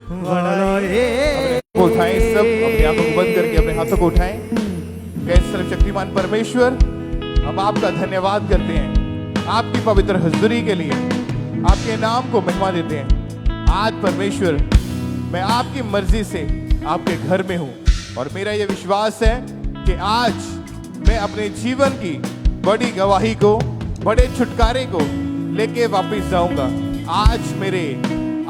उठाएं, सब अपने आंखों को बंद करके अपने हाथों को उठाएं। कहें सर्वशक्तिमान परमेश्वर, हम आपका धन्यवाद करते हैं आपकी पवित्र हुजूरी के लिए, आपके नाम को महिमा देते हैं। आज परमेश्वर मैं आपकी मर्जी से आपके घर में हूँ और मेरा यह विश्वास है कि आज मैं अपने जीवन की बड़ी गवाही को, बड़े छुटकारे को लेके वापस जाऊंगा। आज मेरे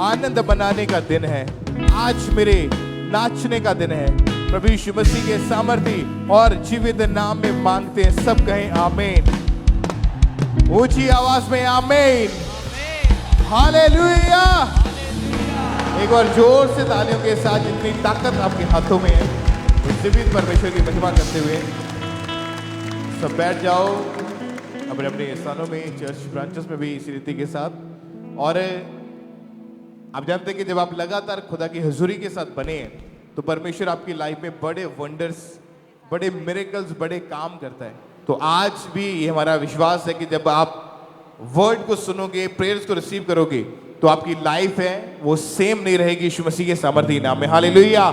आनंद मनाने का दिन है, आज मेरे नाचने का दिन है। प्रभु यीशु मसीह के सामर्थी और जीवित नाम में मांगते हैं, सब कहें आमीन। ऊंची आवाज में आमीन, हालेलुया। एक बार जोर से तालियों के साथ, जितनी ताकत आपके हाथों में है, उस जीवित परमेश्वर की महिमा करते हुए सब बैठ जाओ अपने अपने स्थानों में, चर्च ब्रांचेस में भी इसी रीति के साथ। और आप जानते हैं कि जब आप लगातार खुदा की हुजूरी के साथ बने हैं तो परमेश्वर आपकी लाइफ में बड़े वंडर्स, बड़े मिरेकल्स, बड़े काम करता है। तो आज भी ये हमारा विश्वास है कि जब आप वर्ड को सुनोगे, प्रेयर्स को रिसीव करोगे, तो आपकी लाइफ है वो सेम नहीं रहेगी यीशु मसीह के सामर्थी नाम में। हालेलुया।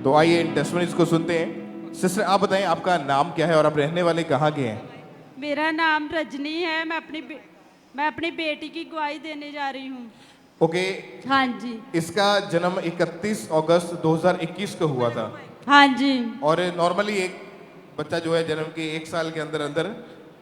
तो आइए इन टेस्टिमनीज को सुनते हैं। सिस्टर आप बताएं आपका नाम क्या है और आप रहने वाले कहाँ के हैं? मेरा नाम रजनी है। मैं अपनी बेटी की गवाही देने जा रही हूँ। ओके। हाँ जी। इसका जन्म 31 अगस्त 2021 को हुआ था। हाँ जी। और नॉर्मली एक बच्चा जो है जन्म के 1 साल के अंदर अंदर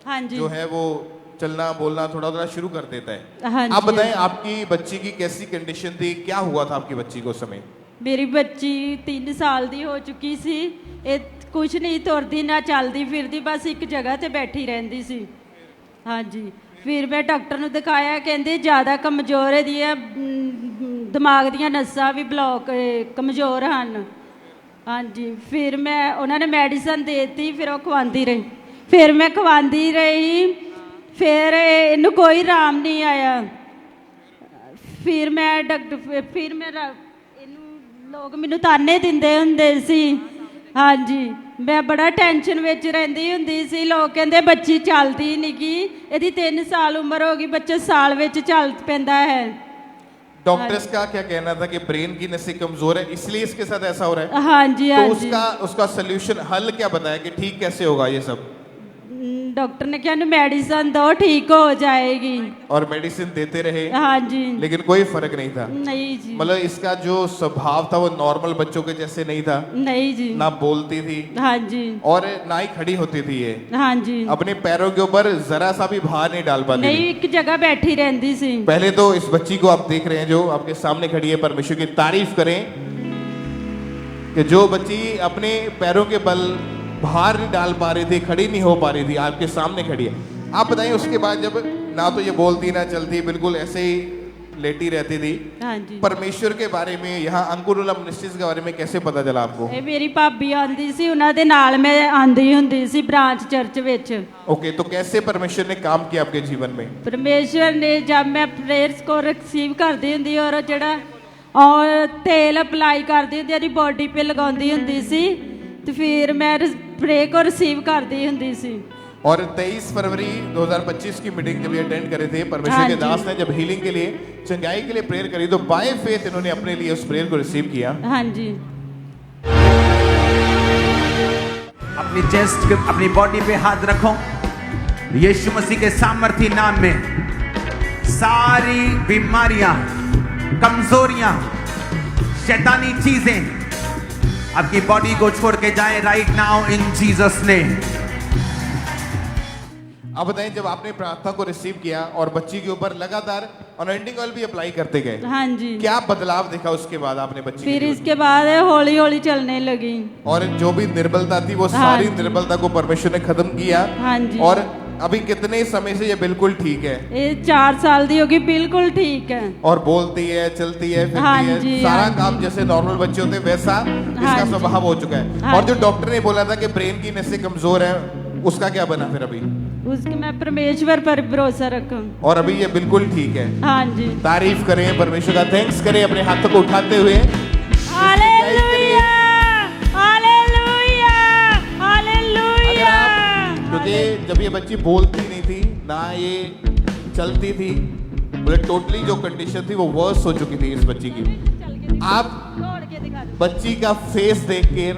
हाँ जी जो है वो चलना बोलना थोड़ा थोड़ा शुरू कर देता है। हाँ आप जी। बताएं आपकी बच्ची की कैसी कंडीशन थी, क्या हुआ था आपकी बच्ची को उस समय? मेरी बच्ची 3 साल ਦੀ ਹੋ ਚੁੱਕੀ ਸੀ। ਇਹ ਕੁਛ ਨਹੀਂ ਤੁਰਦੀ ਨਾ ਚੱਲਦੀ ਫਿਰਦੀ, ਬਸ ਇੱਕ ਜਗ੍ਹਾ ਤੇ ਬੈਠੀ ਰਹਿੰਦੀ ਸੀ। ਹਾਂਜੀ। ਫਿਰ ਮੈਂ ਡਾਕਟਰ ਨੂੰ ਦਿਖਾਇਆ, ਕਹਿੰਦੇ ਜ਼ਿਆਦਾ ਕਮਜ਼ੋਰ ਇਹਦੀਆਂ ਦਿਮਾਗ ਦੀਆਂ ਨਸਾਂ ਵੀ ਬਲੌਕ ਕਮਜ਼ੋਰ ਹਨ। ਹਾਂਜੀ। ਫਿਰ ਮੈਂ ਉਹਨਾਂ ਨੇ ਮੈਡੀਸਨ ਦੇ ਦਿੱਤੀ, ਫਿਰ ਉਹ ਖਵਾਉਂਦੀ ਰਹੀ। ਫਿਰ ਮੈਂ ਖਵਾਉਂਦੀ ਰਹੀ, ਫਿਰ ਇਹਨੂੰ ਕੋਈ ਆਰਾਮ ਨਹੀਂ ਆਇਆ। ਫਿਰ ਮੈਂ ਇਹਨੂੰ ਲੋਕ ਮੈਨੂੰ ਤਾਨੇ ਦਿੰਦੇ ਹੁੰਦੇ ਸੀ। ਹਾਂਜੀ। ਮੈਂ ਬੜਾ ਟੈਨਸ਼ਨ ਵਿੱਚ ਰਹਿੰਦੀ ਹੁੰਦੀ ਸੀ। ਲੋਕ ਕਹਿੰਦੇ ਬੱਚੀ ਚੱਲਦੀ ਨਹੀਂ ਗੀ, ਇਹਦੀ 3 ਸਾਲ उम्र हो गई, बच्चा साल ਵਿੱਚ ਚੱਲ ਪੈਂਦਾ है। डॉक्टर्स का क्या कहना था कि ब्रेन की नसें कमजोर है इसलिए इसके साथ ऐसा हो रहा है? हाँ जी। हाँ तो जी। उसका सोल्यूशन, हल क्या बताया कि ठीक कैसे होगा ये सब? डॉक्टर ने कहा मेडिसिन दो, ठीक हो जाएगी। और मेडिसिन देते रहे। हाँ जी। लेकिन कोई फर्क नहीं था? नहीं जी। मतलब इसका जो स्वभाव था वो नॉर्मल बच्चों के जैसे नहीं था? नहीं जी। ना बोलती थी। हाँ जी। और ना ही खड़ी होती थी ये। हाँ जी। अपने पैरों के ऊपर जरा सा भी भार नहीं डाल पाती नहीं, एक जगह बैठी रहती सी। पहले तो इस बच्ची को आप देख रहे हैं जो आपके सामने खड़ी है, परमेश्वर की तारीफ करें कि जो बच्ची अपने पैरों के बल भार नहीं डाल पा रही थी, खड़ी नहीं हो पा रही थी, आपके सामने खड़ी है। आप बताइए उसके बाद जब ना तो ये बोलती ना चलती, बिल्कुल ऐसे ही लेटी रहती थी। हाँ जी। परमेश्वर के बारे में, यहाँ अंकुरुला मिनिस्ट्रीज के बारे में कैसे पता चला आपको? ਇਹ ਮੇਰੀ ਭਾਬੀ ਆਂਦੀ ਸੀ, ਉਹਨਾਂ ਦੇ ਨਾਲ ਮੈਂ ਆਂਦੀ ਹੁੰਦੀ ਸੀ ਬ੍ਰਾਂਚ ਚਰਚ ਵਿੱਚ। ओके, तो कैसे परमेश्वर ने काम किया आपके जीवन में? परमेश्वर ने जब मैं प्रेयर्स को रिसीव करती हुंदी और ਜਿਹੜਾ और तेल अप्लाई करती हुंदी ਉਹਦੀ बॉडी पे लगाਉਂਦੀ ਹੁੰਦੀ ਸੀ, ਤੇ ਫਿਰ ਮੈਂ प्रे को रिसीव करती हुंदी सी। और 23 फरवरी 2025 की मीटिंग जब ये अटेंड करे थे, परमेश्वर के दास ने जब हीलिंग के लिए, चंगाई के लिए प्रेयर करी, तो बाय फेथ इन्होंने अपने लिए उस प्रेयर को रिसीव किया। हाँ जी। अपनी चेस्ट, अपनी बॉडी पे हाथ रखो। यीशु मसीह के सामर्थी नाम में सारी बीमारियां, कमजोरियां, शैतानी चीजें आपकी बॉडी को छोड़ के जाए right now in Jesus name. अब बताएं जब आपने प्रार्थना को रिसीव किया और बच्ची के ऊपर लगातार अनॉइंटिंग ऑयल भी अप्लाई करते गए, हाँ जी, क्या बदलाव देखा उसके बाद आपने बच्ची? फिर इसके बाद हौली हौली चलने लगी और जो भी निर्बलता थी वो हाँ सारी निर्बलता को परमेश्वर ने खत्म किया। हाँ जी। और अभी कितने समय से ये बिल्कुल ठीक है? ये 4 साल दी होगी, बिल्कुल ठीक है। और बोलती है, चलती है, फिरती हाँ है, जी, सारा हाँ काम जैसे नॉर्मल बच्चे होते हैं वैसा इसका हाँ स्वभाव हो चुका है। हाँ और जो डॉक्टर ने बोला था कि ब्रेन की नसें कमजोर है, उसका क्या बना फिर अभी? उसके मैं परमेश्वर पर भरोसा रखूं। और अभी ये बिल्कुल ठीक है। हाँ जी। तारीफ करें परमेश्वर का, थैंक्स करें अपने हाथों को उठाते हुए। Hallelujah, hallelujah, hallelujah. क्योंकि जब ये बच्ची बोलती नहीं थी ना ये चलती थी, बोले टोटली जो कंडीशन थी वो वर्स हो चुकी थी इस बच्ची की। आप तोड़ के दिखा दो, बच्ची का फेस देख कर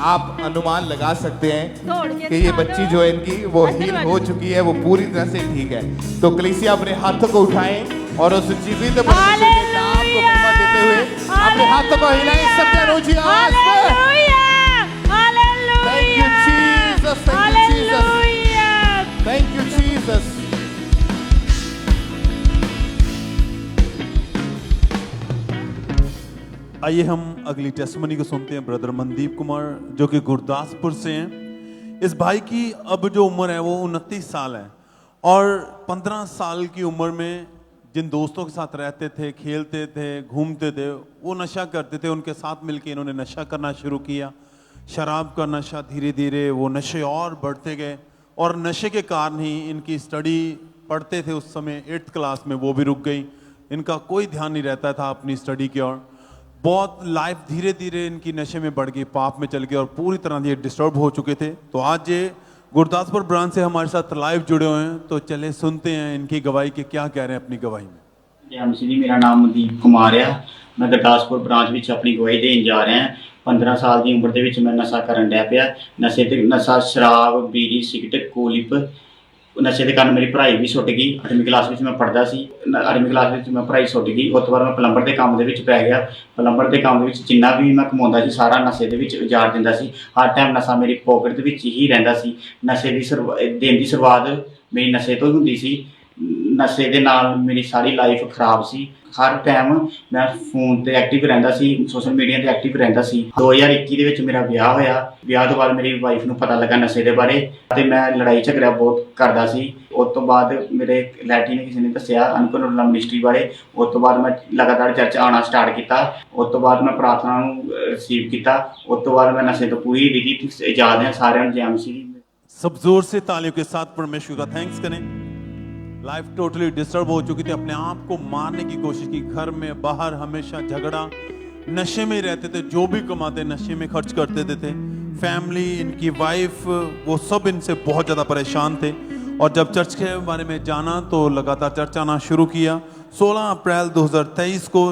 आप अनुमान लगा सकते हैं तोड़ के कि ये दिखा बच्ची दो। जो है इनकी वो अंदर हील वाली। हो चुकी है, वो पूरी तरह से ठीक है। तो कलीसिया अपने हाथों को उठाएं और उस जीवित परमेश्वर के नाम को महिमा देते हुए अपने हाथों को हिलाएं सबसे ऊंची आवाज में। Thank you, Jesus. Thank you, Jesus. Thank you, Jesus. आइए हम अगली टेस्टमनी को सुनते हैं। ब्रदर मनदीप कुमार जो कि गुरदासपुर से हैं। इस भाई की अब जो उम्र है वो 29 साल है और 15 साल की उम्र में जिन दोस्तों के साथ रहते थे, खेलते थे, घूमते थे, वो नशा करते थे। उनके साथ मिलके इन्होंने नशा करना शुरू किया, शराब का नशा। धीरे धीरे वो नशे और बढ़ते गए और नशे के कारण ही इनकी स्टडी पढ़ते थे उस समय 8th क्लास में, वो भी रुक गई। इनका कोई ध्यान नहीं रहता था अपनी स्टडी की ओर। बहुत लाइफ धीरे धीरे इनकी नशे में बढ़ गई, पाप में चल गई और पूरी तरह ये डिस्टर्ब हो चुके थे। तो आज ये गुरदासपुर ब्रांच से हमारे साथ लाइव जुड़े हुए हैं। तो चले सुनते हैं इनकी गवाही के क्या कह रहे हैं अपनी गवाही में। जय मसीह जी, मेरा नाम मनदीप कुमार है। मैं गुरदासपुर ब्रांच ਵਿੱਚ ਆਪਣੀ ਗਵਾਹੀ ਦੇਣ ਜਾ ਰਿਹਾ ਹਾਂ। 15 ਸਾਲ ਦੀ ਉਮਰ ਦੇ ਵਿੱਚ ਮੈਂ ਨਸ਼ਾ ਕਰਨ ਡਿਆ ਪਿਆ। ਨਸ਼ਾ ਸ਼ਰਾਬ, ਬੀੜੀ, ਸਿਗਰਟ, ਕੋਲਿਪ। ਨਸ਼ੇ ਦੇ ਕਾਰਨ ਮੇਰੀ ਪੜ੍ਹਾਈ ਵੀ ਛੁੱਟ ਗਈ। 8ਵੀਂ ਕਲਾਸ ਵਿੱਚ ਮੈਂ ਪੜ੍ਹਦਾ ਸੀ। 8ਵੀਂ ਕਲਾਸ ਵਿੱਚ ਮੈਂ ਪੜ੍ਹਾਈ ਛੁੱਟ ਗਈ। ਉਸ ਤੋਂ ਬਾਅਦ ਮੈਂ ਪਲੰਬਰ ਦੇ ਕੰਮ ਦੇ ਵਿੱਚ ਪੈ ਗਿਆ। ਪਲੰਬਰ ਦੇ ਕੰਮ ਦੇ ਵਿੱਚ ਜਿੰਨਾ ਵੀ ਮੈਂ ਕਮਾਉਂਦਾ ਸੀ ਸਾਰਾ ਨਸ਼ੇ ਦੇ ਵਿੱਚ ਉਜਾੜ ਦਿੰਦਾ ਸੀ। ਹਰ ਟਾਈਮ ਨਸ਼ਾ ਮੇਰੀ ਪੋਕਟ ਦੇ ਵਿੱਚ ਹੀ ਰਹਿੰਦਾ ਸੀ। ਨਸ਼ੇ ਦੀ ਦਿਨ ਦੀ ਸ਼ੁਰੂਆਤ ਮੇਰੀ ਨਸ਼ੇ ਤੋਂ ਹੀ ਹੁੰਦੀ ਸੀ। ਨਸ਼ੇ ਦੇ ਨਾਲ ਮੇਰੀ ਸਾਰੀ ਲਾਈਫ ਖਰਾਬ ਸੀ। ਹਰ ਟਾਈਮ ਮੈਂ ਫੋਨ ਤੇ ਐਕਟਿਵ ਰਹਿੰਦਾ ਸੀ, ਸੋਸ਼ਲ ਮੀਡੀਆ ਤੇ ਐਕਟਿਵ ਰਹਿੰਦਾ ਸੀ। 2021 ਦੇ ਵਿੱਚ ਮੇਰਾ ਵਿਆਹ ਹੋਇਆ। ਵਿਆਹ ਤੋਂ ਬਾਅਦ ਮੇਰੀ ਵਾਈਫ ਨੂੰ ਪਤਾ ਲੱਗਾ ਨਸ਼ੇ ਦੇ ਬਾਰੇ ਤੇ ਮੈਂ ਲੜਾਈ ਝਗੜਾ ਬਹੁਤ ਕਰਦਾ ਸੀ। ਉਸ ਤੋਂ ਬਾਅਦ ਮੇਰੇ ਲੈਟੀ ਨੇ ਕਿਸੇ ਨੇ ਦੱਸਿਆ ਅਨਕਨੋਲਾ ਮਿਨਿਸਟਰੀ ਬਾਰੇ। ਉਸ ਤੋਂ ਬਾਅਦ ਮੈਂ ਲਗਾਤਾਰ ਚਰਚ ਆਉਣਾ ਸਟਾਰਟ ਕੀਤਾ। ਉਸ ਤੋਂ ਬਾਅਦ ਮੈਂ ਪ੍ਰਾਰਥਨਾ ਨੂੰ ਰਿਸੀਵ ਕੀਤਾ। ਉਸ ਤੋਂ ਬਾਅਦ ਮੈਂ ਨਸ਼ੇ ਤੋਂ ਪੂਰੀ ਵਿਧੀ ਆਜ਼ਾਦ ਹਾਂ। ਸਾਰਿਆਂ ਨੂੰ ਜੈ ਮਸੀਹ। सब जोर से तालियों के साथ परमेश्वर का थैंक्स करें। लाइफ टोटली डिस्टर्ब हो चुकी थी, अपने आप को मारने की कोशिश की। घर में बाहर हमेशा झगड़ा, नशे में रहते थे, जो भी कमाते नशे में खर्च कर देते थे। फैमिली, इनकी वाइफ, वो सब इनसे बहुत ज़्यादा परेशान थे। और जब चर्च के बारे में जाना तो लगातार चर्च आना शुरू किया। 16 अप्रैल 2023 को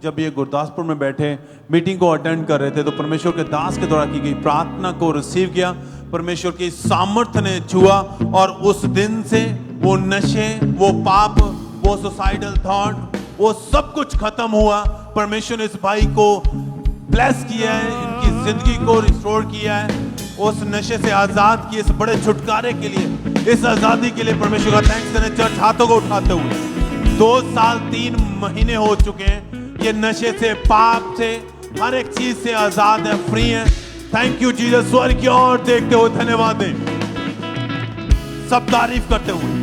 जब ये गुरदासपुर में बैठे मीटिंग को अटेंड कर रहे थे तो परमेश्वर के दास के द्वारा की गई प्रार्थना को रिसीव किया। परमेश्वर की सामर्थ्य ने छुआ और उस दिन से वो नशे, वो पाप, वो सुसाइडल थॉट, वो सब कुछ खत्म हुआ। परमेश्वर ने इस भाई को ब्लेस किया है, इनकी जिंदगी को रिस्टोर किया है, उस नशे से आजाद किए। इस बड़े छुटकारे के लिए, इस आजादी के लिए परमेश्वर का थैंक्स करें। चर्च हाथों को उठाते हुए 2 साल 3 महीने हो चुके हैं। ये नशे से, पाप से, हर एक चीज से आजाद है, फ्री है। Thank you Jesus. स्वर्ग की ओर देखते हुए धन्यवाद दें, सब तारीफ करते हुए।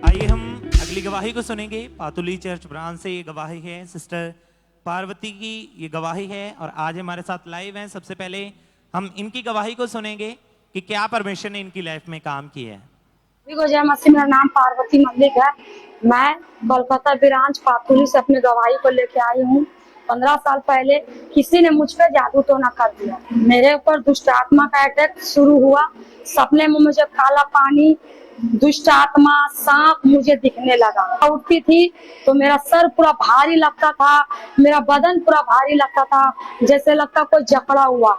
आइए हम अगली गवाही को सुनेंगे। पातुली चर्च ब्रांच से ये गवाही है सिस्टर पार्वती की, ये गवाही है और आज हमारे साथ लाइव हैं। सबसे पहले हम इनकी गवाही को सुनेंगे कि क्या परमेश्वर ने इनकी लाइफ में काम किया है। जय मसीह। मेरा नाम पार्वती मल्लिक है। मैं कोलकाता ब्रांच पातुली से अपनी गवाही को लेके आई हूँ। 15 साल पहले किसी ने मुझ पे जादू टोना कर दिया। मेरे ऊपर दुष्ट आत्मा का अटैक शुरू हुआ। सपने में मुझे काला पानी, दुष्ट आत्मा, सांप मुझे दिखने लगा। उठती थी तो मेरा सर पूरा भारी लगता था, मेरा बदन पूरा भारी लगता था, जैसे लगता कोई जकड़ा हुआ।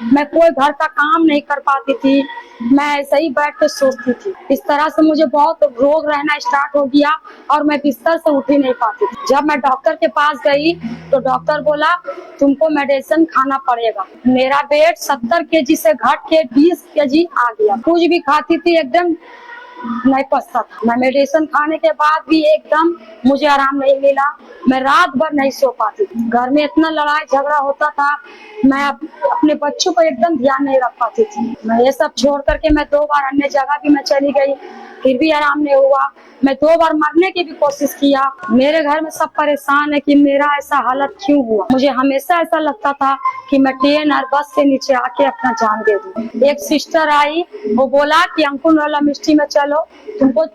मैं कोई घर का काम नहीं कर पाती थी, मैं ऐसे ही बैठ के सोचती थी। इस तरह से मुझे बहुत रोग रहना स्टार्ट हो गया और मैं बिस्तर से उठ ही नहीं पाती थी। जब मैं डॉक्टर के पास गई तो डॉक्टर बोला तुमको मेडिसिन खाना पड़ेगा। मेरा वेट 70 kg से घट के 20 kg आ गया। कुछ भी खाती थी एकदम नहीं पचता था। मैं मेडिसिन खाने के बाद भी एकदम मुझे आराम नहीं मिला। मैं रात भर नहीं सो पाती थी। घर में इतना लड़ाई झगड़ा होता था, मैं अपने बच्चों पर एकदम ध्यान नहीं रख पाती थी। मैं ये सब छोड़ करके मैं 2 बार अन्य जगह भी मैं चली गई, फिर भी आराम नहीं हुआ। मैं 2 बार मरने की भी कोशिश किया। मेरे घर में सब परेशान है कि मेरा ऐसा हालत क्यों हुआ। मुझे हमेशा ऐसा लगता था कि मैं ट्रेन और बस से नीचे आके अपना जान दे दूं। एक सिस्टर आई, वो बोला कि अंकुर वाला मिस्ट्री में चलो,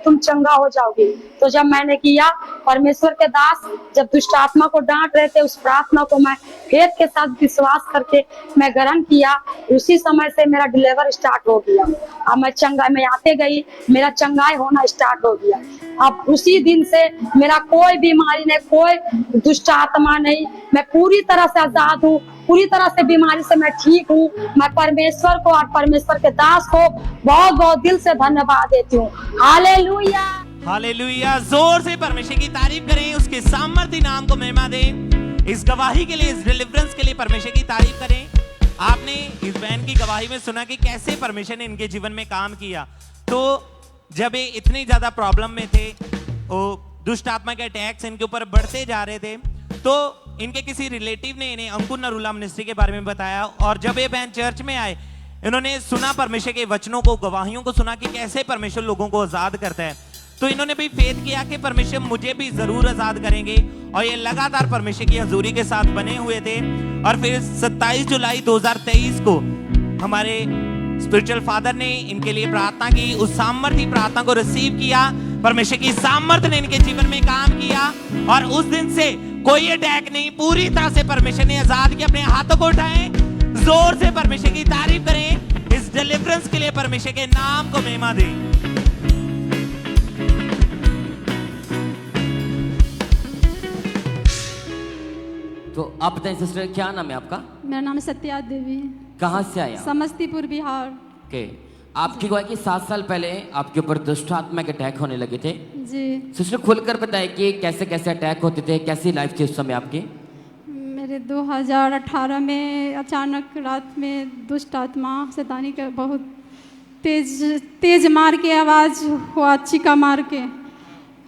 तुम चंगा हो जाओगी। तो जब मैंने किया परमेश्वर के दास जब दुष्ट आत्मा को डांट रहे थे, उस प्रार्थना को मैं फेथ के साथ विश्वास करके मैं ग्रहण किया। उसी समय से मेरा डिलीवर स्टार्ट हो गया। अब मैं चंगाई में आते गई, मेरा चंगाई होना स्टार्ट हो गया। अब उसी दिन से मेरा कोई बीमारी नहीं, कोई दुष्ट आत्मा नहीं, मैं पूरी तरह से आजाद हूँ, पूरी तरह से बीमारी से मैं ठीक हूँ। मैं परमेश्वर को और परमेश्वर के दास को बहुत बहुत दिल से धन्यवाद देती हूँ। Hallelujah, hallelujah. जोर से परमेश्वर की तारीफ करें, उसके सामर्थ्य नाम को महिमा दें। इस गवाही के लिए, इस डिलीवरेंस के लिए परमेश्वर की तारीफ करें। आपने इस बहन की गवाही में सुना कि कैसे परमेश्वर ने इनके जीवन में काम किया। तो जब ये इतनी ज्यादा प्रॉब्लम में थे, वो दुष्ट आत्मा के अटैक्स इनके ऊपर बढ़ते जा रहे थे, तो इनके किसी रिलेटिव ने इन्हें अंकुर नरूला मिनिस्ट्री के बारे में बताया। और जब ये बहन चर्च में आए, इन्होंने सुना परमेश्वर के वचनों को, गवाहियों को सुना कि कैसे परमेश्वर लोगों को आजाद करता है। तो इन्होंने भी फेथ किया कि परमेश्वर मुझे भी जरूर आजाद करेंगे। और ये लगातार परमेश्वर की हजूरी के साथ बने हुए थे। और फिर 27 जुलाई 2023 को हमारे स्पिरिचुअल फादर ने इनके लिए प्रार्थना की। उस सामर्थ्य प्रार्थना को रिसीव किया। परमेश्वर की सामर्थ्य ने इनके जीवन में काम किया और उस दिन से कोई अटैक नहीं, पूरी तरह से परमेश्वर ने आजाद किया। अपने हाथों को उठाएं, जोर से परमेश्वर की तारीफ करें। इस डिलीवरेंस के लिए परमेश्वर के नाम को महिमा दें। तो आप बताएं सिस्टर, क्या नाम है आपका? मेरा नाम सत्या देवी, कहाँ से आया? समस्तीपुर बिहार। ओके, आपकी गवाही कि 7 साल पहले आपके ऊपर दुष्ट आत्मा के अटैक होने लगे थे। जी। सिस्टर खुलकर बताए कि कैसे कैसे अटैक होते थे, कैसी लाइफ थी उस समय आपकी? मेरे 2018 में अचानक रात में दुष्ट आत्मा शैतानी का बहुत तेज मार के आवाज़ हुआ, चीका मार के,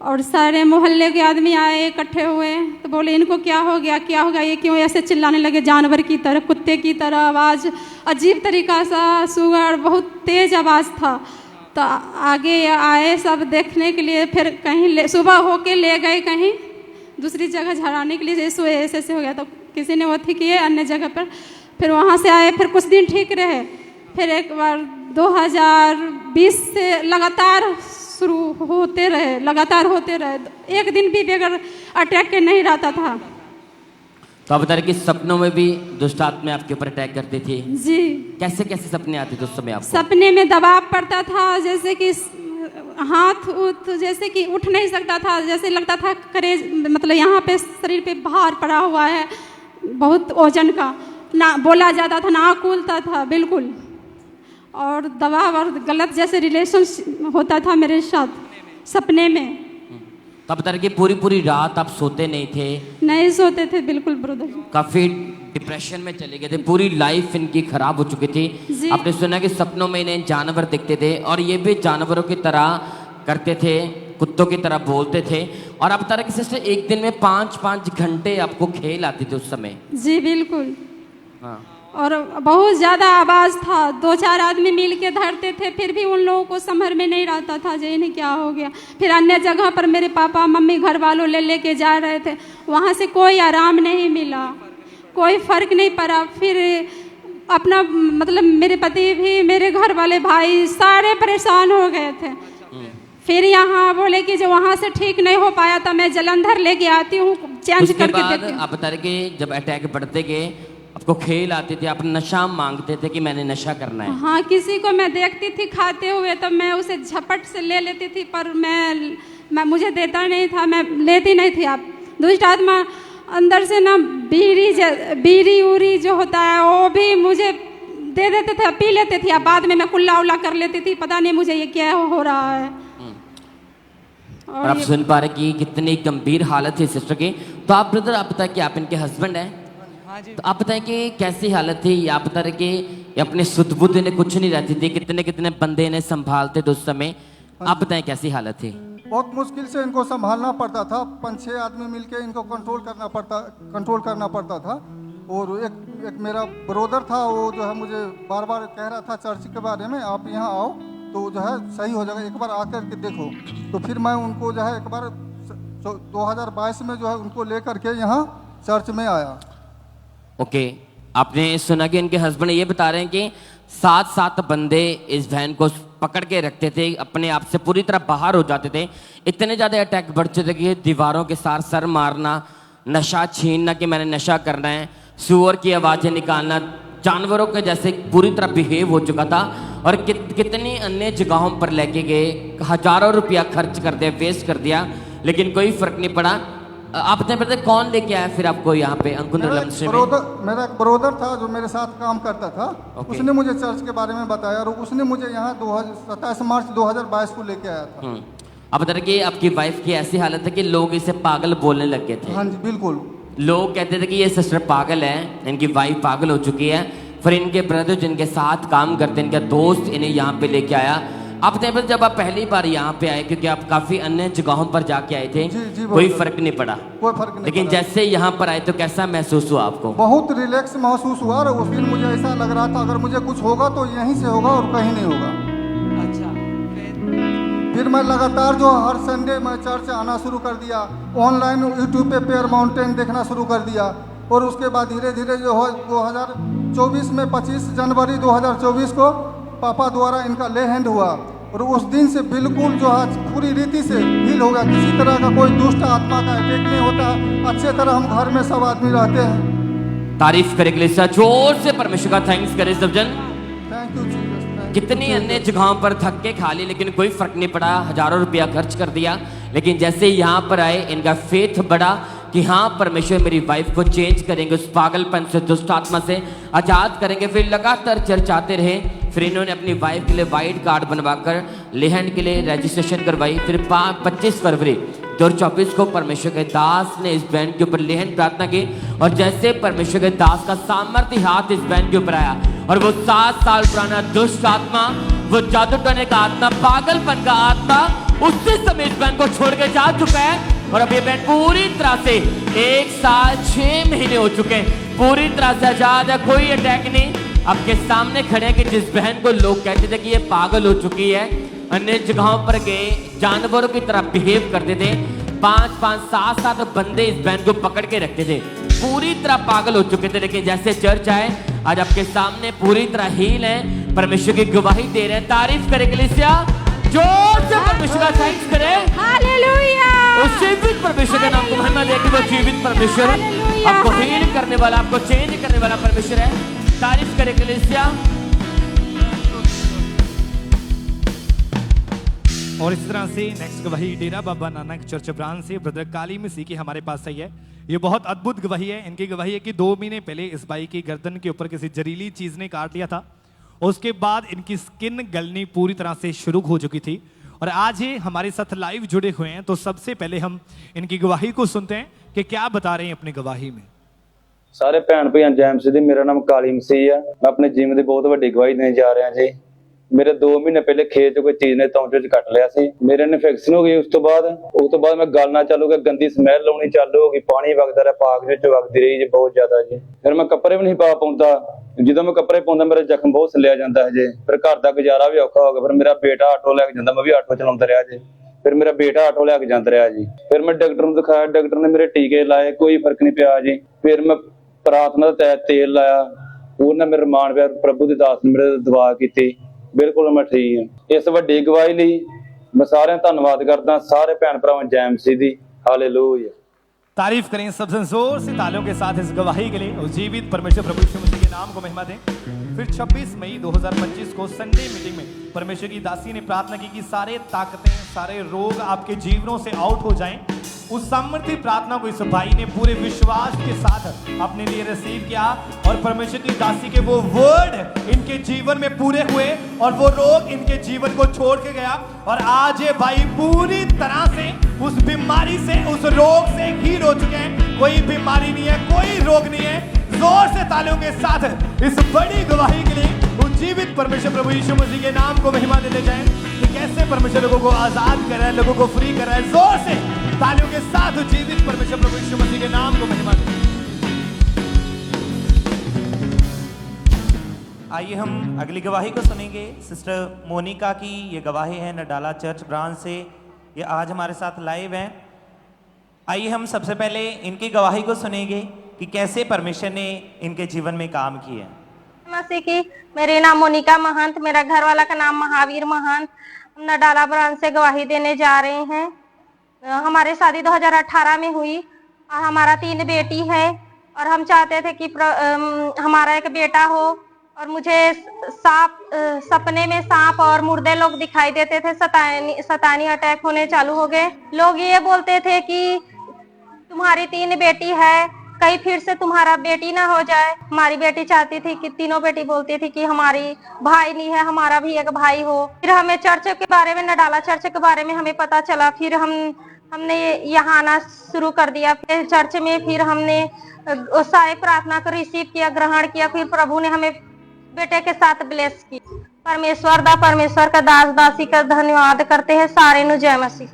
और सारे मोहल्ले के आदमी आए, इकट्ठे हुए, तो बोले इनको क्या हो गया, क्या हो गया, ये क्यों ऐसे चिल्लाने लगे जानवर की तरह, कुत्ते की तरह आवाज़, अजीब तरीका सा सुगर, बहुत तेज़ आवाज़ था। तो आगे आए सब देखने के लिए, फिर कहीं सुबह होके ले गए कहीं दूसरी जगह झड़ाने के लिए, जैसे ऐसे हो गया। तो किसी ने वो थी किए अन्य जगह पर, फिर वहाँ से आए, फिर कुछ दिन ठीक रहे। फिर एक बार 2020 से लगातार शुरू होते रहे, लगातार होते रहे, एक दिन भी बगैर अटैक के नहीं रहता था। तो आप बता रहे कि सपनों में भी दुष्ट आत्मा आपके ऊपर अटैक करती थी? जी। कैसे कैसे सपने आते थे उस समय आपको? सपने में दबाव पड़ता था, जैसे कि हाथ जैसे कि उठ नहीं सकता था, जैसे लगता था करेज, मतलब यहाँ पे शरीर पे भार पड़ा हुआ है बहुत वजन का, ना बोला जाता था, ना खुलता था बिल्कुल, और दबाव और गलत जैसे रिलेशन होता था मेरे साथ सपने में। तो आप बता रहे कि पूरी पूरी रात आप सोते नहीं थे? नहीं सोते थे बिल्कुल ब्रदर। काफी डिप्रेशन में चले गए थे, पूरी लाइफ इनकी खराब हो चुकी थी। आपने सुना कि सपनों में इन्हें जानवर दिखते थे और ये भी जानवरों की तरह करते थे, कुत्तों की तरह बोलते थे। और आप बता रहे कि सिस्टर एक दिन में 5-5 घंटे आपको खेल आती थी उस समय? जी बिल्कुल। हाँ। और बहुत ज़्यादा आवाज़ था, 2-4 आदमी मिल के धरते थे, फिर भी उन लोगों को समझ में नहीं रहता था जे इन्हें क्या हो गया। फिर अन्य जगह पर मेरे पापा मम्मी घर वालों ले जा रहे थे, वहाँ से कोई आराम नहीं मिला, कोई फर्क नहीं पड़ा। फिर अपना मतलब मेरे पति भी, मेरे घर वाले भाई सारे परेशान हो गए थे। फिर यहाँ बोले कि जो वहाँ से ठीक नहीं हो पाया तो मैं जलंधर लेके आती हूँ, चेंज करके देती हूँ। आप बता रहे कि जब अटैक बढ़ते गए आपको खेल आती थी, आप नशा मांगते थे कि मैंने नशा करना है? हाँ, किसी को मैं देखती थी खाते हुए तो मैं उसे झपट से ले लेती थी, पर मैं मुझे देता नहीं था, मैं लेती नहीं थी। आप दुष्ट आत्मा अंदर से ना बीड़ी उरी जो होता है वो भी मुझे दे देते थे, पी लेते थे। अब बाद में मैं कुल्ला उल्ला कर लेती थी, पता नहीं मुझे ये क्या हो रहा है। और आप सुन पा रहे कि कितनी गंभीर हालत है सिस्टर की। तो आप ब्रदर, आप बताए कि आप इनके हस्बैंड हैं, तो आप बताएं कि कैसी हालत थी? आप बता रहे कि अपने सुध बुद्ध ने कुछ नहीं रहती थी, कितने कितने बंदे इन्हें संभालते थे उस समय। आप बताएं कैसी हालत थी? बहुत मुश्किल से इनको संभालना पड़ता था, 5-6 आदमी मिलके इनको कंट्रोल करना पड़ता था। और एक मेरा ब्रदर था, वो जो है मुझे बार बार कह रहा था चर्च के बारे में, आप यहाँ आओ तो जो है सही हो जाएगा, एक बार आकर के देखो। तो फिर मैं उनको जो है एक बार 2022 में जो है उनको लेकर के यहाँ चर्च में आया। ओके, आपने सुना कि इनके हस्बैंड ये बता रहे हैं कि 7 बंदे इस बहन को पकड़ के रखते थे, अपने आप से पूरी तरह बाहर हो जाते थे। इतने ज़्यादा अटैक बढ़ चुके थे कि दीवारों के साथ सर मारना, नशा छीनना कि मैंने नशा करना है, सुअर की आवाज़ें निकालना, जानवरों के जैसे पूरी तरह बिहेव हो चुका था। और कितनी अन्य जगहों पर लेके गए, हजारों रुपया खर्च कर दिया, वेस्ट कर दिया, लेकिन कोई फर्क नहीं पड़ा। आपने पता कौन लेके आया फिर आपको यहाँ पे अंकुर मेरा एक ब्रोदर था जो मेरे साथ काम करता था। उसने मुझे चर्च के बारे में बताया और उसने मुझे यहाँ 27 मार्च 2022 को लेके आया था। अब बता कि आपकी वाइफ की ऐसी हालत है कि लोग इसे पागल बोलने लग गए थे। हाँ जी बिल्कुल। लोग कहते थे कि ये सिस्टर पागल है, इनकी वाइफ पागल हो चुकी है। फिर इनके ब्रदर जिनके साथ काम करते, इनका दोस्त इन्हें यहाँ पे लेके आया। आप जब आप पहली बार यहाँ पे आए, क्योंकि आप काफी अन्य जगहों पर जाके आए थे, कोई फर्क नहीं पड़ा, कोई फर्क नहीं लेकिन जैसे यहाँ पर आए तो कैसा महसूस हुआ आपको? बहुत रिलैक्स महसूस हुआ और उस दिन मुझे ऐसा लग रहा था अगर मुझे कुछ होगा तो यहीं से होगा और कहीं नहीं होगा। अच्छा, फिर मैं लगातार जो हर संडे मैं चर्च आना शुरू कर दिया, ऑनलाइन यूट्यूब पे पेयर माउंटेन देखना शुरू कर दिया और उसके बाद धीरे धीरे जो हो 2024 में 25 जनवरी 2024 को पापा द्वारा इनका ले हैंड हुआ और उस दिन से बिल्कुल जो आज पूरी रीति से हील हो गया। किसी तरह का कोई दुष्ट आत्मा का अटैक नहीं होता। अच्छे तरह हम घर में सब आदमी रहते हैं। तारीफ करे कलीसिया, जोर से परमेश्वर का थैंक्स करे सब जन। Thank you Jesus. कितनी अन्य जगहों पर थक्के खा ली, लेकिन कोई फर्क नहीं पड़ा, हजारों रुपया खर्च कर दिया, लेकिन जैसे यहाँ पर आए इनका फेथ बढ़ा कि हाँ परमेश्वर मेरी वाइफ को चेंज करेंगे, उस पागलपन से, दुष्ट आत्मा से आजाद करेंगे। फिर लगातार चर्च आते रहे। फिर इन्होंने अपनी वाइफ के लिए वाइट कार्ड बनवाकर लेहैंड के लिए रजिस्ट्रेशन करवाई। फिर 25 फरवरी 2024 को परमेश्वर के दास ने इस बैंड के ऊपर लेहैंड प्रार्थना की और जैसे परमेश्वर के दास का सामर्थ्य हाथ इस बैंड के ऊपर आया और वो 7 साल पुराना दुष्ट आत्मा, वो जादू टोने का आत्मा, पागलपन का आत्मा उसी समय इस बैंड को छोड़ के जा चुका है। और अब ये बैंड पूरी तरह से 1 साल 6 महीने हो चुके हैं, पूरी तरह से आजाद है, कोई अटैक नहीं। आपके सामने खड़े हैं कि जिस बहन को लोग कहते थे कि ये पागल हो चुकी है, अन्य जगहों पर गए, जानवरों की तरह बिहेव करते थे, 5-5, 7-7 बंदे इस बहन को पकड़ के रखते थे, पूरी तरह पागल हो चुके थे, लेकिन जैसे चर्च आए आज आपके सामने पूरी तरह हील है, परमेश्वर की गवाही दे रहे हैं। तारीफ करे कलीसिया, जोर से परमेश्वर का थैंक्स करें। हालेलुया। उस जीवित परमेश्वर के नाम को महिमा देके, वो जीवित परमेश्वर आपको हील करने वाला, आपको चेंज करने वाला परमेश्वर है। तारीफ करे कलीसिया। और इस तरह से नेक्स्ट गवाही डेरा बाबा नानक चर्च ब्रांच से ब्रदर काली मसीह की हमारे पास आई है। ये बहुत अद्भुत गवाही है। इनकी गवाही है कि 2 महीने पहले इस बाई की गर्दन के ऊपर किसी जहरीली चीज ने काट लिया था। उसके बाद इनकी स्किन गलनी पूरी तरह से शुरू हो चुकी थी और आज ये हमारे साथ लाइव जुड़े हुए हैं। तो सबसे पहले हम इनकी गवाही को सुनते हैं कि क्या बता रहे हैं अपनी गवाही में। ਸਾਰੇ ਭੈਣ ਭਾਈਆਂ ਜੈਮ ਸਿੱਧੀ, ਮੇਰਾ ਨਾਮ ਕਾਲੀ ਮਸੀਹ ਆ। ਮੈਂ ਆਪਣੇ ਜੀਵਨ ਦੀ ਬਹੁਤ ਵੱਡੀ ਗਵਾਹੀ ਦੇਣ ਜਾ ਰਿਹਾ ਜੀ। ਮੇਰੇ 2 ਮਹੀਨੇ ਪਹਿਲੇ ਖੇਤ 'ਚ ਕੋਈ ਚੀਜ਼ ਨੇ ਤੌਂਚੇ 'ਚ ਕੱਟ ਲਿਆ ਸੀ। ਮੇਰੇ ਇਨਫੈਕਸ਼ਨ ਹੋ ਗਈ। ਉਸ ਤੋਂ ਬਾਅਦ ਮੈਂ ਗਲਣਾ ਚਾਲੂ ਹੋ ਗਿਆ, ਗੰਦੀ ਸਮੈਲ ਆਉਣੀ ਚਾਲੂ ਹੋ ਗਈ, ਪਾਣੀ ਵਗਦਾ ਰਿਹਾ, ਪਾਕ ਵਿੱਚ ਵਗਦੀ ਰਹੀ ਜੀ ਬਹੁਤ ਜ਼ਿਆਦਾ ਜੀ। ਫਿਰ ਮੈਂ ਕੱਪੜੇ ਵੀ ਨਹੀਂ ਪਾ ਪਾਉਂਦਾ। ਜਦੋਂ ਮੈਂ ਕੱਪੜੇ ਪਾਉਂਦਾ ਮੇਰਾ ਜ਼ਖਮ ਬਹੁਤ ਸਲਿਆ ਜਾਂਦਾ ਹੈ ਜੀ। ਫਿਰ ਘਰ ਦਾ ਗੁਜ਼ਾਰਾ ਵੀ ਔਖਾ ਹੋ ਗਿਆ। ਫਿਰ ਮੇਰਾ ਬੇਟਾ ਆਟੋ ਲੈ ਕੇ ਜਾਂਦਾ, ਮੈਂ ਵੀ ਆਟੋ ਚਲਾਉਂਦਾ ਰਿਹਾ ਜੀ। ਫਿਰ ਮੇਰਾ ਬੇਟਾ ਆਟੋ ਲੈ ਕੇ ਜਾਂਦਾ ਰਿਹਾ ਜੀ। ਫਿਰ ਮੈਂ ਡਾਕਟਰ ਨੂੰ ਦਿਖਾਇਆ, ਡਾਕਟਰ ਨੇ ਮੇਰੇ ਟੀਕੇ ਲਾਏ, ਕੋਈ ਫਰਕ ਨਹੀਂ ਪਿਆ ਜੀ। ਫਿਰ ਮੈਂ प्रार्थना का तेल लाया, उन्हें मेरे रमान पिया, प्रभु के दास ने मेरे दुआ की, बिल्कुल मैं ठीक हाँ। इस वड्डी गवाही लई मैं सारे धन्यवाद करदा, सारे भैन भरावां जैम मसीह दी। हालेलुया। तारीफ करें सब जोर से तालियों के साथ इस गवाही के लिए। जीवित परमेश्वर प्रभु यीशु मसीह के नाम को महिमा दें। फिर 26 मई 2025 को संडे मीटिंग में परमेश्वर की दासी ने प्रार्थना की कि सारे ताकतें, सारे रोग आपके जीवनों से आउट हो जाएं। उस सामर्थ्य प्रार्थना को इस भाई ने पूरे विश्वास के साथ अपने लिए रिसीव किया और परमेश्वर की दासी के वो वर्ड इनके जीवन में पूरे हुए और वो रोग इनके जीवन को छोड़ के गया। और आज ये भाई पूरी तरह से उस बीमारी से, उस रोग से हील हो चुके हैं। कोई बीमारी नहीं है, कोई रोग नहीं है। जोर से तालियों के साथ इस बड़ी गवाही के लिए उस जीवित परमेश्वर प्रभु यीशु मसीह के नाम को महिमा देते जाएं कि कैसे परमेश्वर लोगों को आजाद कर रहा है, लोगों को फ्री कर रहा है। जोर से तालियों के साथ जीवित परमेश्वर प्रभु यीशु मसीह के नाम को महिमा दें। आइए हम अगली गवाही को सुनेंगे। सिस्टर मोनिका की ये गवाही है नडाला चर्च ब्रांच से। ये आज हमारे साथ लाइव हैं। आइए हम सबसे पहले इनकी गवाही को सुनेंगे कि कैसे परमेश्वर ने इनके जीवन में काम किया। मसीह की। मेरी नाम मोनिका महंत, मेरा घर वाला का नाम महावीर महंत। हम नडाला ब्रांच से गवाही देने जा रहे हैं। हमारी शादी 2018 में हुई और हमारा 3 बेटी है और हम चाहते थे कि हमारा एक बेटा हो। और मुझे सपने में सांप और मुर्दे लोग दिखाई देते थे। शैतानी अटैक होने चालू हो गए। लोग ये बोलते थे कि तुम्हारी 3 बेटी है, कहीं फिर से तुम्हारा बेटी ना हो जाए। हमारी बेटी चाहती थी कि तीनों बेटी बोलती थी कि हमारी भाई नहीं है, हमारा भी एक भाई हो। फिर हमें चर्च के बारे में, नडाला चर्च के बारे में हमें पता चला। फिर हमने यहाँ आना शुरू कर दिया। फिर चर्च में फिर हमने सारे प्रार्थना को रिसीव किया, ग्रहण किया। फिर प्रभु ने हमें बेटे के साथ ब्लेस की। परमेश्वर का दास दासी का धन्यवाद करते हैं। सारे नु जय मसीह।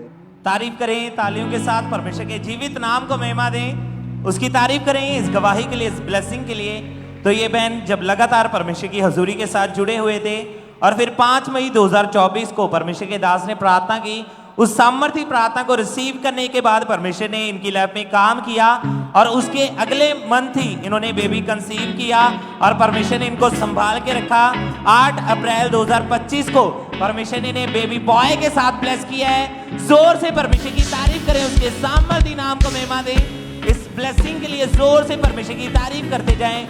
तारीफ करें तालियों के साथ, परमेश्वर के जीवित नाम को महिमा दें, उसकी तारीफ करें इस गवाही के लिए, इस ब्लेसिंग के लिए। तो ये बहन जब लगातार परमेश्वर की हजूरी के साथ जुड़े हुए थे और फिर 5 मई 2024 को परमेश्वर के दास ने प्रार्थना की। उस सामर्थ्य प्रार्थना को रिसीव करने के बाद परमेश्वर ने इनकी लाइफ में काम किया और उसके अगले मंथ ही इन्होंने बेबी कंसीव किया और परमेश्वर ने इनको संभाल के रखा। 8 अप्रैल 2025 को परमेश्वर ने इन्हें बेबी बॉय के साथ ब्लेस किया है। जोर से परमेश्वर की तारीफ करें, उसके सामर्थ्य नाम को महिमा दें। इस ब्लेसिंग के लिए जोर से परमेश्वर की तारीफ करते जाएं।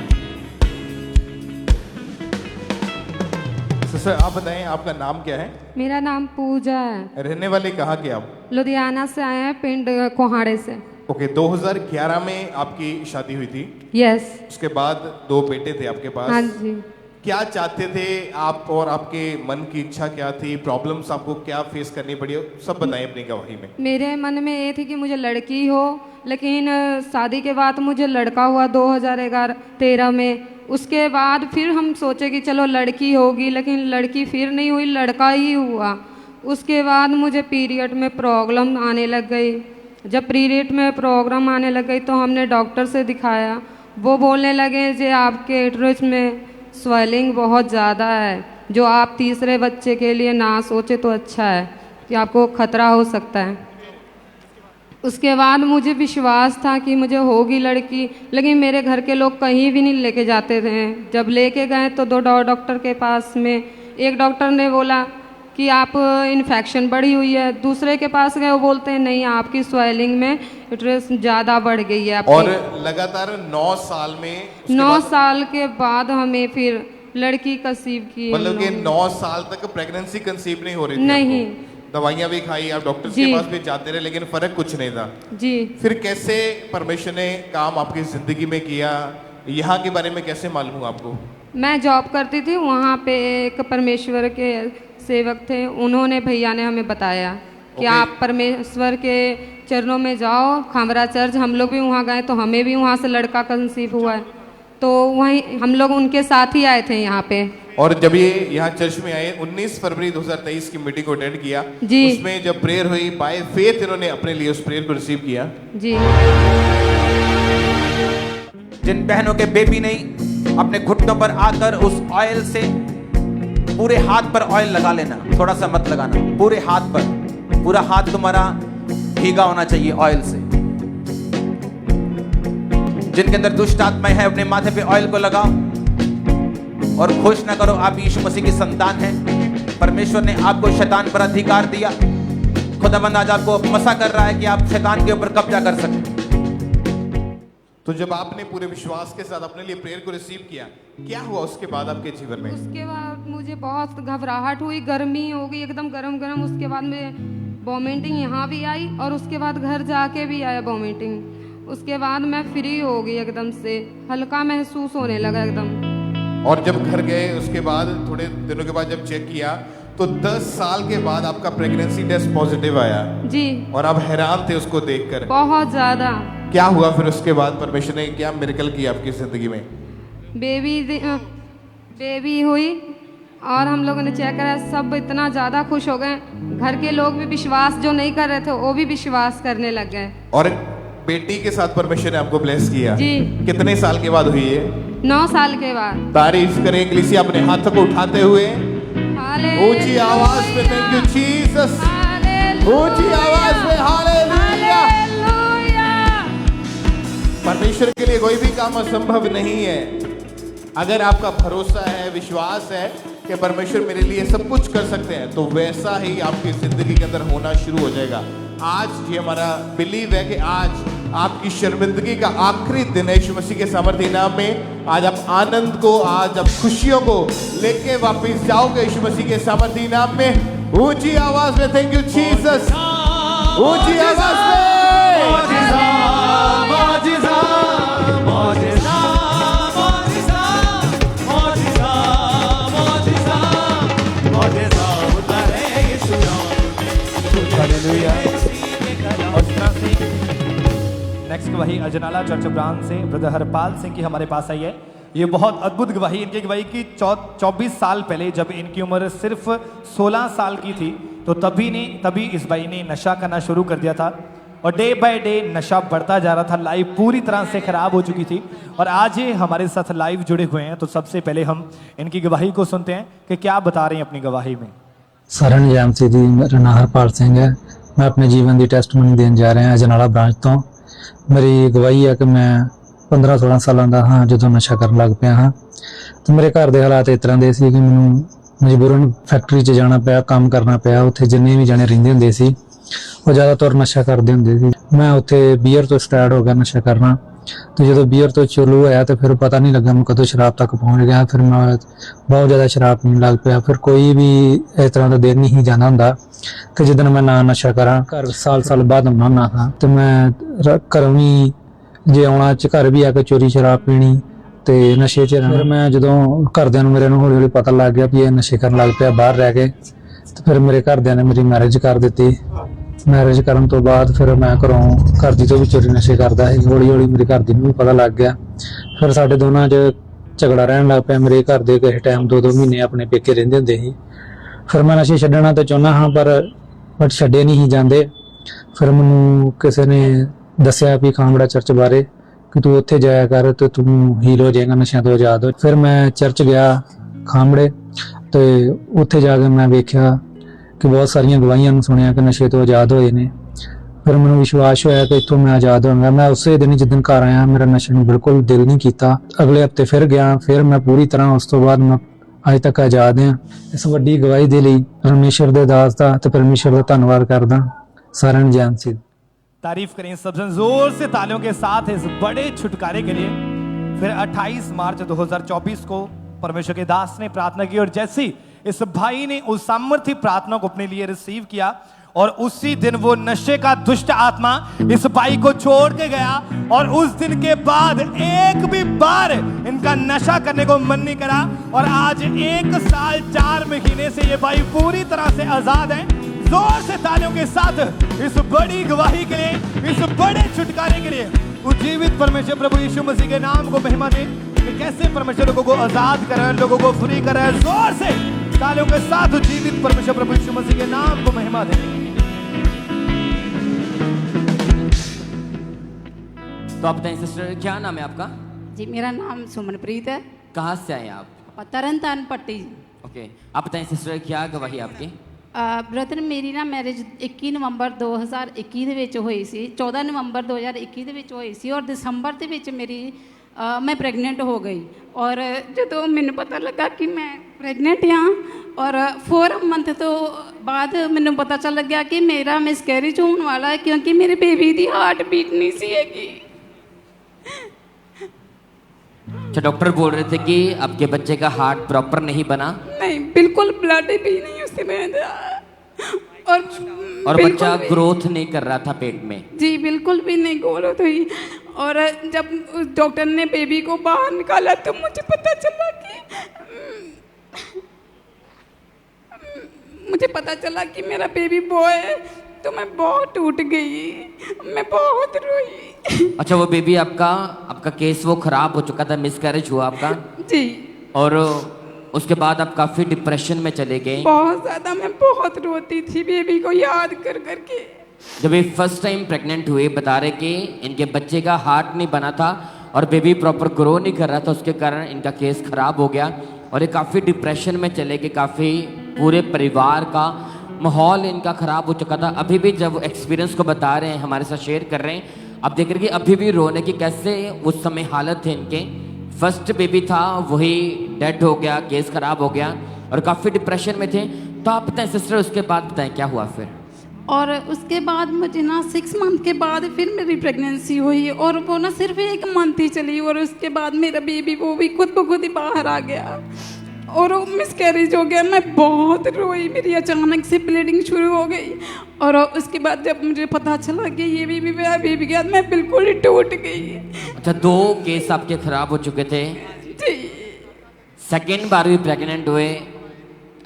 सर आप बताएं, आपका नाम क्या है? मेरा नाम पूजा है। रहने वाले कहाँ के आप? लुधियाना से आए हैं, पिंड कोहाड़े से। ओके, 2011 में आपकी शादी हुई थी? यस। उसके बाद 2 बेटे थे आपके पास? हाँ जी। क्या चाहते थे आप और आपके मन की इच्छा क्या थी? प्रॉब्लम्स आपको क्या फेस करनी पड़ी, सब बताएं अपनी गवाही में। मेरे मन में ये थी कि मुझे लड़की हो, लेकिन शादी के बाद मुझे लड़का हुआ 2013 में। उसके बाद फिर हम सोचे कि चलो लड़की होगी, लेकिन लड़की फिर नहीं हुई, लड़का ही हुआ। उसके बाद मुझे पीरियड में प्रॉब्लम आने लग गई। जब पीरियड में प्रॉब्लम आने लग गई तो हमने डॉक्टर से दिखाया। वो बोलने लगे कि आपके यूट्रस में स्वेलिंग बहुत ज़्यादा है, जो आप तीसरे बच्चे के लिए ना सोचे तो अच्छा है, कि आपको खतरा हो सकता है। उसके बाद मुझे विश्वास था कि मुझे होगी लड़की, लेकिन मेरे घर के लोग कहीं भी नहीं लेके जाते थे। जब लेके गए तो 2 डॉक्टर के पास में, एक डॉक्टर ने बोला कि आप इन्फेक्शन बढ़ी हुई है, दूसरे के पास गए वो बोलते हैं नहीं आपकी स्वेलिंग में यूट्रस ज़्यादा बढ़ गई है। और लगातार 9 साल में 9 साल के बाद हमें फिर लड़की कंसीव की। मतलब कि 9 साल तक प्रेगनेंसी कंसीव नहीं हो रही थी? नहीं। दवाइयाँ भी खाई, आप डॉक्टर्स के पास भी जाते रहे, लेकिन फर्क कुछ नहीं था जी। फिर कैसे परमेश्वर ने काम आपकी जिंदगी में किया, यहाँ के बारे में कैसे मालूम हुआ आपको? मैं जॉब करती थी, वहाँ पे एक परमेश्वर के सेवक थे, उन्होंने भैया ने हमें बताया कि आप परमेश्वर के चरणों में जाओ, खामरा चर्च। हम लोग भी वहाँ गए तो हमें भी वहाँ से लड़का कंसीव हुआ है, तो वहीं हम लोग उनके साथ ही आए थे यहाँ पे। और जब ये यहाँ चर्च में आए 19 फरवरी 2023 की मीटिंग को अटेंड किया जी। उसमें जब प्रेयर हुई, बाय फेथ इन्होंने अपने लिए उस प्रेयर को रिसीव किया जी। जिन बहनों के बेबी नहीं, अपने घुटनों पर आकर उस ऑयल से पूरे हाथ पर ऑयल लगा लेना, थोड़ा सा मत लगाना, पूरे हाथ पर, पूरा हाथ तुम्हारा भीगा होना चाहिए ऑयल से। जिनके अंदर दुष्ट आत्माएं हैं अपने माथे पे ऑयल को लगाओ और घोषणा करो आप यीशु मसीह की संतान हैं। परमेश्वर ने आपको शैतान पर अधिकार दिया। खुदावंद आज आपको मसा कर रहा है कि आप शैतान के ऊपर कब्जा कर सकें। तो जब आपने पूरे विश्वास के साथ अपने लिए प्रेयर को रिसीव किया, क्या हुआ उसके बाद आपके जीवन में? उसके बाद मुझे बहुत घबराहट हुई, गर्मी हो गई एकदम गरम गरम। उसके बाद में वॉमिटिंग यहाँ भी आई और उसके बाद घर जाके भी आया वॉमिटिंग। उसके बाद मैं फ्री हो गई एकदम से, हल्का महसूस होने लगा एकदम। और जब घर गए उसके बाद थोड़े दिनों के बाद जब चेक किया तो 10 साल के बाद आपका प्रेगनेंसी टेस्ट पॉजिटिव आया जी। और आप हैरान थे उसको देखकर? बहुत ज्यादा। क्या हुआ फिर उसके बाद? परमेश्वर ने क्या मिरेकल किया आपकी जिंदगी में? बेबी हुई और हम लोगों ने चेक करा, सब इतना ज्यादा खुश हो गए। घर के लोग भी विश्वास जो नहीं कर रहे थे वो भी विश्वास करने लग गए। और बेटी के साथ परमेश्वर ने आपको ब्लेस किया जी। कितने साल के बाद हुई है? 9 साल के बाद। तारीफ करें इकलीसिया अपने हाथों को उठाते हुए ऊंची आवाज में। Thank you Jesus. ऊंची आवाज में हालेलुया। परमेश्वर के लिए कोई भी काम असंभव नहीं है। अगर आपका भरोसा है, विश्वास है कि परमेश्वर मेरे लिए सब कुछ कर सकते हैं, तो वैसा ही आपकी जिंदगी के अंदर होना शुरू हो जाएगा। आज ये हमारा बिलीव है कि आज आपकी शर्मिंदगी का आखिरी दिन है यीशु मसीह के सामर्थी नाम में। आज आप आनंद को, आज आप खुशियों को लेके वापस जाओगे यीशु मसीह के सामर्थी नाम में। ऊंची आवाज में थैंक यू जीसस, ऊंची आवाज में नेक्स्ट गवाही अजनाला चर्च ब्रांच से ब्रदर हरपाल सिंह की हमारे पास आई है। ये बहुत अद्भुत गवाही, इनकी गवाही की 24 साल पहले जब इनकी उम्र सिर्फ 16 साल की थी, तो तभी इस भाई ने नशा करना शुरू कर दिया था और डे बाय डे नशा बढ़ता जा रहा था। लाइफ पूरी तरह से खराब हो चुकी थी और आज ये हमारे साथ लाइव जुड़े हुए हैं। तो सबसे पहले हम इनकी गवाही को सुनते हैं कि क्या बता रहे हैं अपनी गवाही में। सारण जैम सी दी मेरा नाम हरपाल सिंह है। मैं अपने जीवन की टेस्टमनी देन जा रहा अजनाला ब्रांच तो। मेरी गवाही है कि मैं 15-16 सालों का हाँ जो नशा करन लग पिया हाँ, तो मेरे घर के हालात इस तरह के सी कि मैनू मजबूरन फैक्ट्री च जाना पिया, काम करना पिया। उत्थे जिन्ने भी जने रहिंदे हुंदे सी वो ज़्यादातर नशा करते होंगे सी। मैं उत्थे बीयर तो स्टार्ट हो गया नशा करना, तो जो बीयर तो चालू होया तो फिर पता नहीं लगा मैं कदों शराब तक पहुँच गया। फिर मैं बहुत ज़्यादा शराब पीने लग पिया। फिर कोई भी इस तरह का दिन नहीं जाना होंदा कि जिदन मैं ना नशा करा। घर साल बाद आना होना था, तो मैं घरों भी जे आना घर भी आके चोरी शराब पीनी तो नशे च रहना। फिर मैं जो घरदिਆਂ ਨੂੰ मेरे हौली हौली पता लग गया भी ये नशे करन लग पिया बाहर रह के। तो फिर मेरे घरदिਆਂ ने मेरी मैरिज कर दी। मैरिज करन तो बाद फिर मैं घरों घर दी तो भी चोरी नशे करता है। हौली हौली मेरी घर दी भी पता लग गया। फिर साडे दोनों च झगड़ा रहन लग पिया। मेरे घर दे किसी टाइम 2-2 महीने अपने पेके रहिंदे हुंदे सी। फिर मैं नशे छड्डना तो चाहुंदा हाँ पर छड्डे नहीं जांदे। फिर मैनूं किसी ने दस्सिया भी खांगड़ा चर्च बारे कि तू उत्थे जाया कर तो तू हील हो जाएगा, नशा तो आजाद हो। फिर मैं चर्च गया खांगड़े तो उत्थे जाके मैं वेख्या कि बहुत सारिया गवाहियां सुनिया कि नशे तो आजाद होए ने। फिर मैनूं विश्वास होया कि इत्थों मैं आजाद होऊंगा। मैं उसे दिन जिस दिन घर आया मेरा नशे नूं बिल्कुल दिल नहीं किया। अगले हफ्ते फिर गया, फिर मैं पूरी तरह उस तो बाद मैं अज तक आजाद हाँ। इस वड्डी गवाही दे लई परमेश्वर दे दास दा ते परमेश्वर दा धन्नवाद करदा। सारण जैम सी। तारीफ करें सबसे जोर से तालियों के साथ इस बड़े छुटकारे के लिए। फिर 28 मार्च 2024 को परमेश्वर के दास ने प्रार्थना की और जैसे इस भाई ने उस सामर्थ्य प्रार्थना को अपने लिए रिसीव किया और उसी दिन वो नशे का दुष्ट आत्मा इस भाई को छोड़ के गया और उस दिन के बाद एक भी बार इनका नशा करने को मन नहीं करा और आज 1 साल 4 महीने से ये भाई पूरी तरह से आजाद है। जोर से तालियों के साथ इस बड़ी गवाही के लिए, इस बड़े छुटकारे के लिए उज्जीवित परमेश्वर प्रभु यीशु मसीह के नाम को महिमा दे कि कैसे परमेश्वर लोगों को आजाद कर रहा है, लोगों को फ्री कर रहा है। जोर से तालियों के साथ उज्जीवित परमेश्वर प्रभु यीशु मसीह के नाम को महिमा दे। तो आप बताइए सिस्टर क्या नाम है आपका? जी मेरा नाम सुमनप्रीत है। कहाँ से आए आप? तरन पट्टी। ओके, आप बताइए सिस्टर क्या गवाही आपकी? ब्रदर मेरी ना मैरिज 21 नवंबर 2021 ਦੇ ਵਿੱਚ ਹੋਈ ਸੀ। 14 ਨਵੰਬਰ 2021 ਦੇ ਵਿੱਚ ਹੋਈ ਸੀ ਔਰ ਦਸੰਬਰ ਦੇ ਵਿੱਚ ਮੇਰੀ ਮੈਂ ਪ੍ਰੈਗਨੈਂਟ ਹੋ ਗਈ ਔਰ ਜਦੋਂ ਮੈਨੂੰ ਪਤਾ ਲੱਗਾ ਕਿ ਮੈਂ ਪ੍ਰੈਗਨੈਂਟ ਹਾਂ ਔਰ 4 ਮੰਥ ਤੋਂ ਬਾਅਦ ਮੈਨੂੰ ਪਤਾ ਚੱਲ ਗਿਆ ਕਿ ਮੇਰਾ ਮਿਸਕੈਰੇਜ ਹੋਣ ਵਾਲਾ ਹੈ ਕਿਉਂਕਿ ਮੇਰੇ ਬੇਬੀ ਦੀ ਹਾਰਟ ਬੀਟ नहीं सी हैगी। अच्छा, डॉक्टर बोल रहे थे कि आपके बच्चे का हार्ट प्रॉपर नहीं बना? नहीं, बिल्कुल ब्लड भी नहीं उसमें और बच्चा ग्रोथ नहीं कर रहा था पेट में? जी बिल्कुल भी नहीं ग्रोथ हुई और जब डॉक्टर ने बेबी को बाहर निकाला तो मुझे पता चला कि मेरा बेबी बॉय है। तो मैं बहुत टूट गई, मैं बहुत रोई। अच्छा, वो बेबी आपका केस वो खराब हो चुका था, मिसकैरेज हुआ आपका? जी। और उसके बाद आप काफी डिप्रेशन में चले गए? बहुत ज्यादा, मैं बहुत रोती थी बेबी को याद कर करके। जब ये फर्स्ट टाइम प्रेग्नेंट हुए बता रहे कि इनके बच्चे का हार्ट नहीं बना था और बेबी प्रॉपर ग्रो नहीं कर रहा था, उसके कारण इनका केस खराब हो गया और ये काफी डिप्रेशन में चले गए। काफी पूरे परिवार का माहौल इनका खराब हो चुका था। अभी भी जब एक्सपीरियंस को बता रहे हैं, हमारे साथ शेयर कर रहे हैं, आप देख रहे हैं कि अभी भी रोने की कैसे उस समय हालत थे इनके। फर्स्ट बेबी था वही डेड हो गया, केस खराब हो गया और काफ़ी डिप्रेशन में थे। तो आप बताएं सिस्टर, उसके बाद बताएं क्या हुआ फिर? और उसके बाद मुझे ना 6 मंथ के बाद फिर मेरी प्रेगनेंसी हुई और वो ना सिर्फ 1 मंथ ही चली और उसके बाद मेरा बेबी वो भी खुद ब खुद ही बाहर आ गया और वो मिसकैरेज हो गया। मैं बहुत रोई, मेरी अचानक से ब्लीडिंग शुरू हो गई और उसके बाद जब मुझे पता चला कि ये बेबी गया, मैं बिल्कुल ही टूट गई। अच्छा, 2 केस आपके खराब हो चुके थे जी। सेकेंड बार भी प्रेग्नेंट हुए,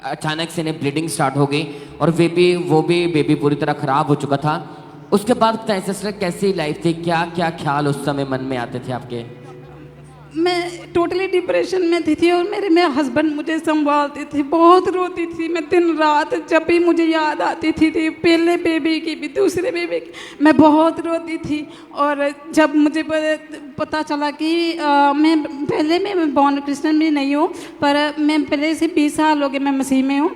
अचानक से इन्हें ब्लीडिंग स्टार्ट हो गई और वो भी बेबी पूरी तरह खराब हो चुका था। उसके बाद बताएं सिस्टर, कैसी लाइफ थी, क्या क्या ख्याल उस समय मन में आते थे आपके? मैं टोटली डिप्रेशन में थी और मेरे हस्बैंड मुझे संभालते थे। बहुत रोती थी मैं दिन रात, जब भी मुझे याद आती थी पहले बेबी की भी दूसरे बेबी की, मैं बहुत रोती थी। और जब मुझे पता चला कि मैं बॉर्न क्रिश्चियन भी नहीं हूँ, पर मैं पहले से 20 साल हो गए मैं मसीह में हूँ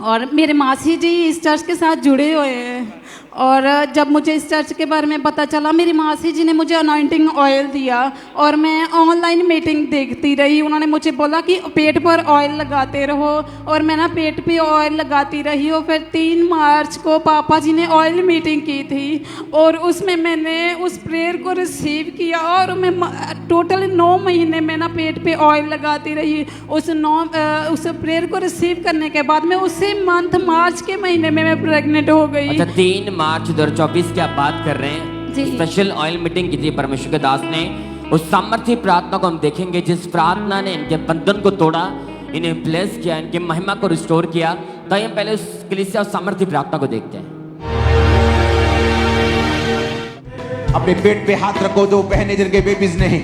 और मेरे मासी जी इस चर्च के साथ जुड़े हुए हैं। और जब मुझे इस चर्च के बारे में पता चला, मेरी मासी जी ने मुझे अनॉइंटिंग ऑयल दिया और मैं ऑनलाइन मीटिंग देखती रही। उन्होंने मुझे बोला कि पेट पर ऑयल लगाते रहो और मैं ना पेट पे ऑयल लगाती रही। और फिर 3 मार्च को पापा जी ने ऑयल मीटिंग की थी और उसमें मैंने उस प्रेयर को रिसीव किया और मैं टोटल 9 महीने में ना पेट पे ऑयल लगाती रही। उस प्रेयर को रिसीव करने के बाद मैं उसी मंथ मार्च के महीने में मैं प्रेग्नेंट हो गई। अच्छा, 3 मार्च 2024 की आप बात कर रहे हैं। स्पेशल ऑयल मीटिंग की थी परमेश्वर के दास ने। उस सामर्थ्य प्रार्थना को हम देखेंगे जिस प्रार्थना ने इनके बंधन को तोड़ा, इन्हें ब्लेस किया, इनके महिमा को रिस्टोर किया। तो हम पहले उस कलीसिया और सामर्थ्य प्रार्थना को देखते हैं। अपने पेट पे हाथ रखो, जो बहनें जिनके बेबीज नहीं,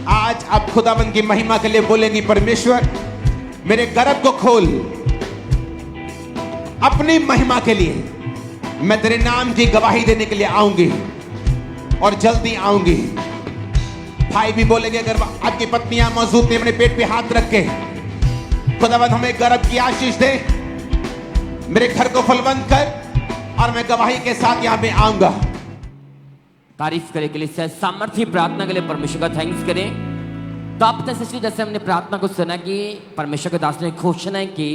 आज आप खुदाबंद की महिमा के लिए बोलेंगी, परमेश्वर मेरे गर्भ को खोल, अपनी महिमा के लिए मैं तेरे नाम की गवाही देने के लिए आऊंगी और जल्दी आऊंगी। भाई भी बोलेंगे, अगर आपकी पत्नियां मौजूद नहीं, अपने पेट पे हाथ रख के खुदावंद हमें गर्भ की आशीष दे, मेरे घर को फलवंत कर और मैं गवाही के साथ यहां पे आऊंगा। तारीफ करे के लिए, सामर्थ्य प्रार्थना के लिए परमेश्वर का थैंक्स करें। तो आप जैसे हमने प्रार्थना को सुना कि परमेश्वर के दास ने घोषणा की,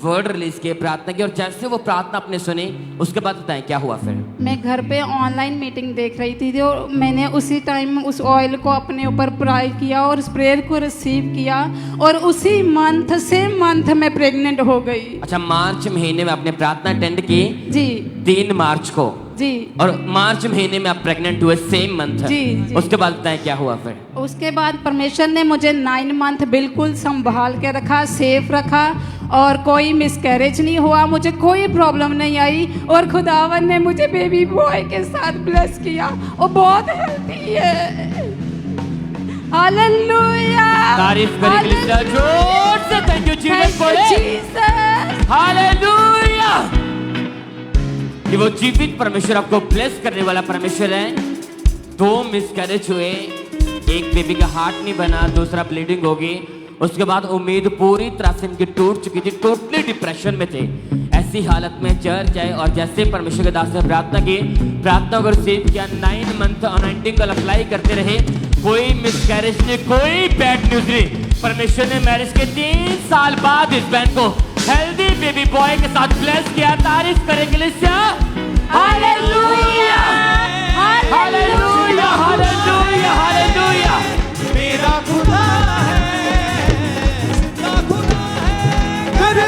वर्ड रिलीज किए, प्रार्थना की, और जैसे वो प्रार्थना आपने सुनी उसके बाद बताएं क्या हुआ फिर? मैं घर पे ऑनलाइन मीटिंग देख रही थी और मैंने उसी टाइम उस ऑयल को अपने ऊपर अप्लाई किया और उस प्रेयर को रिसीव किया और उसी मंथ में प्रेग्नेंट हो गई। अच्छा, मार्च महीने में आपने प्रार्थना अटेंड की जी, 3 मार्च को जी, और मार्च महीने में आप प्रेग्नेंट हुए सेम मंथ जी, जी। उसके बाद बताएं क्या हुआ फिर? उसके बाद परमेश्वर ने मुझे 9 मंथ बिल्कुल संभाल के रखा, सेफ रखा और कोई मिसकैरेज नहीं हुआ, मुझे कोई प्रॉब्लम नहीं आई और खुदावन ने मुझे बेबी बॉय के साथ ब्लेस किया। वो बहुत हेल्दी है। हालेलुया, तारीफ करें, जोर से थैंक यू जीसस, हालेलुया। कि वो जीवित परमेश्वर आपको ब्लेस करने वाला परमेश्वर है। 2 मिसकैरेज हुए, एक बेबी का हार्ट नहीं बना, दूसरा ब्लीडिंग होगी। उसके बाद उम्मीद पूरी तरह से इनकी टूट चुकी थी, टोटली डिप्रेशन में थे। ऐसी हालत में चर्च आए और जैसे परमेश्वर के दास ने प्रार्थना की, प्रार्थना को रिसीव किया, 9 मंथ अनॉइंटिंग को अप्लाई करते रहे, कोई मिसकैरेज नहीं, कोई बैड न्यूज नहीं। परमेश्वर ने मैरिज के 3 साल बाद इस बहन को हेल्दी बेबी बॉय के साथ ब्लेस किया। तारीफ करेंगे लिस्या, हालेलुया, हालेलुया, हालेलुया, हालेलुया। मेरा खुदा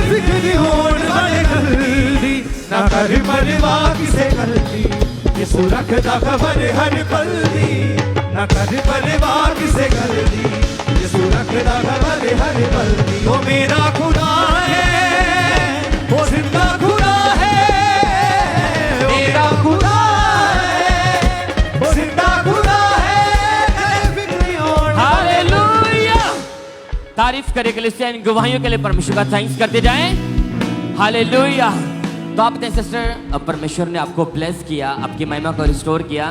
फिक्री होड़ बड़े गलती ना कर परवा किसे गलती, यीशु रखदा खबर हर पल दी, ना कर परवा किसे गलती, यीशु रखदा खबर हर पल दी। वो मेरा खुदा है, वो जिंदा खुदा है, मेरा खुदा है, वो जिंदा खुदा है, फिक्री होड़। हालेलुया, तारीफ करे के लिए, इन गवाहियों के लिए परमेश्वर का थैंक्स करते जाएं। हालेलुया। तो आप सिस्टर, परमेश्वर ने आपको ब्लेस किया, आपकी महिमा को रिस्टोर किया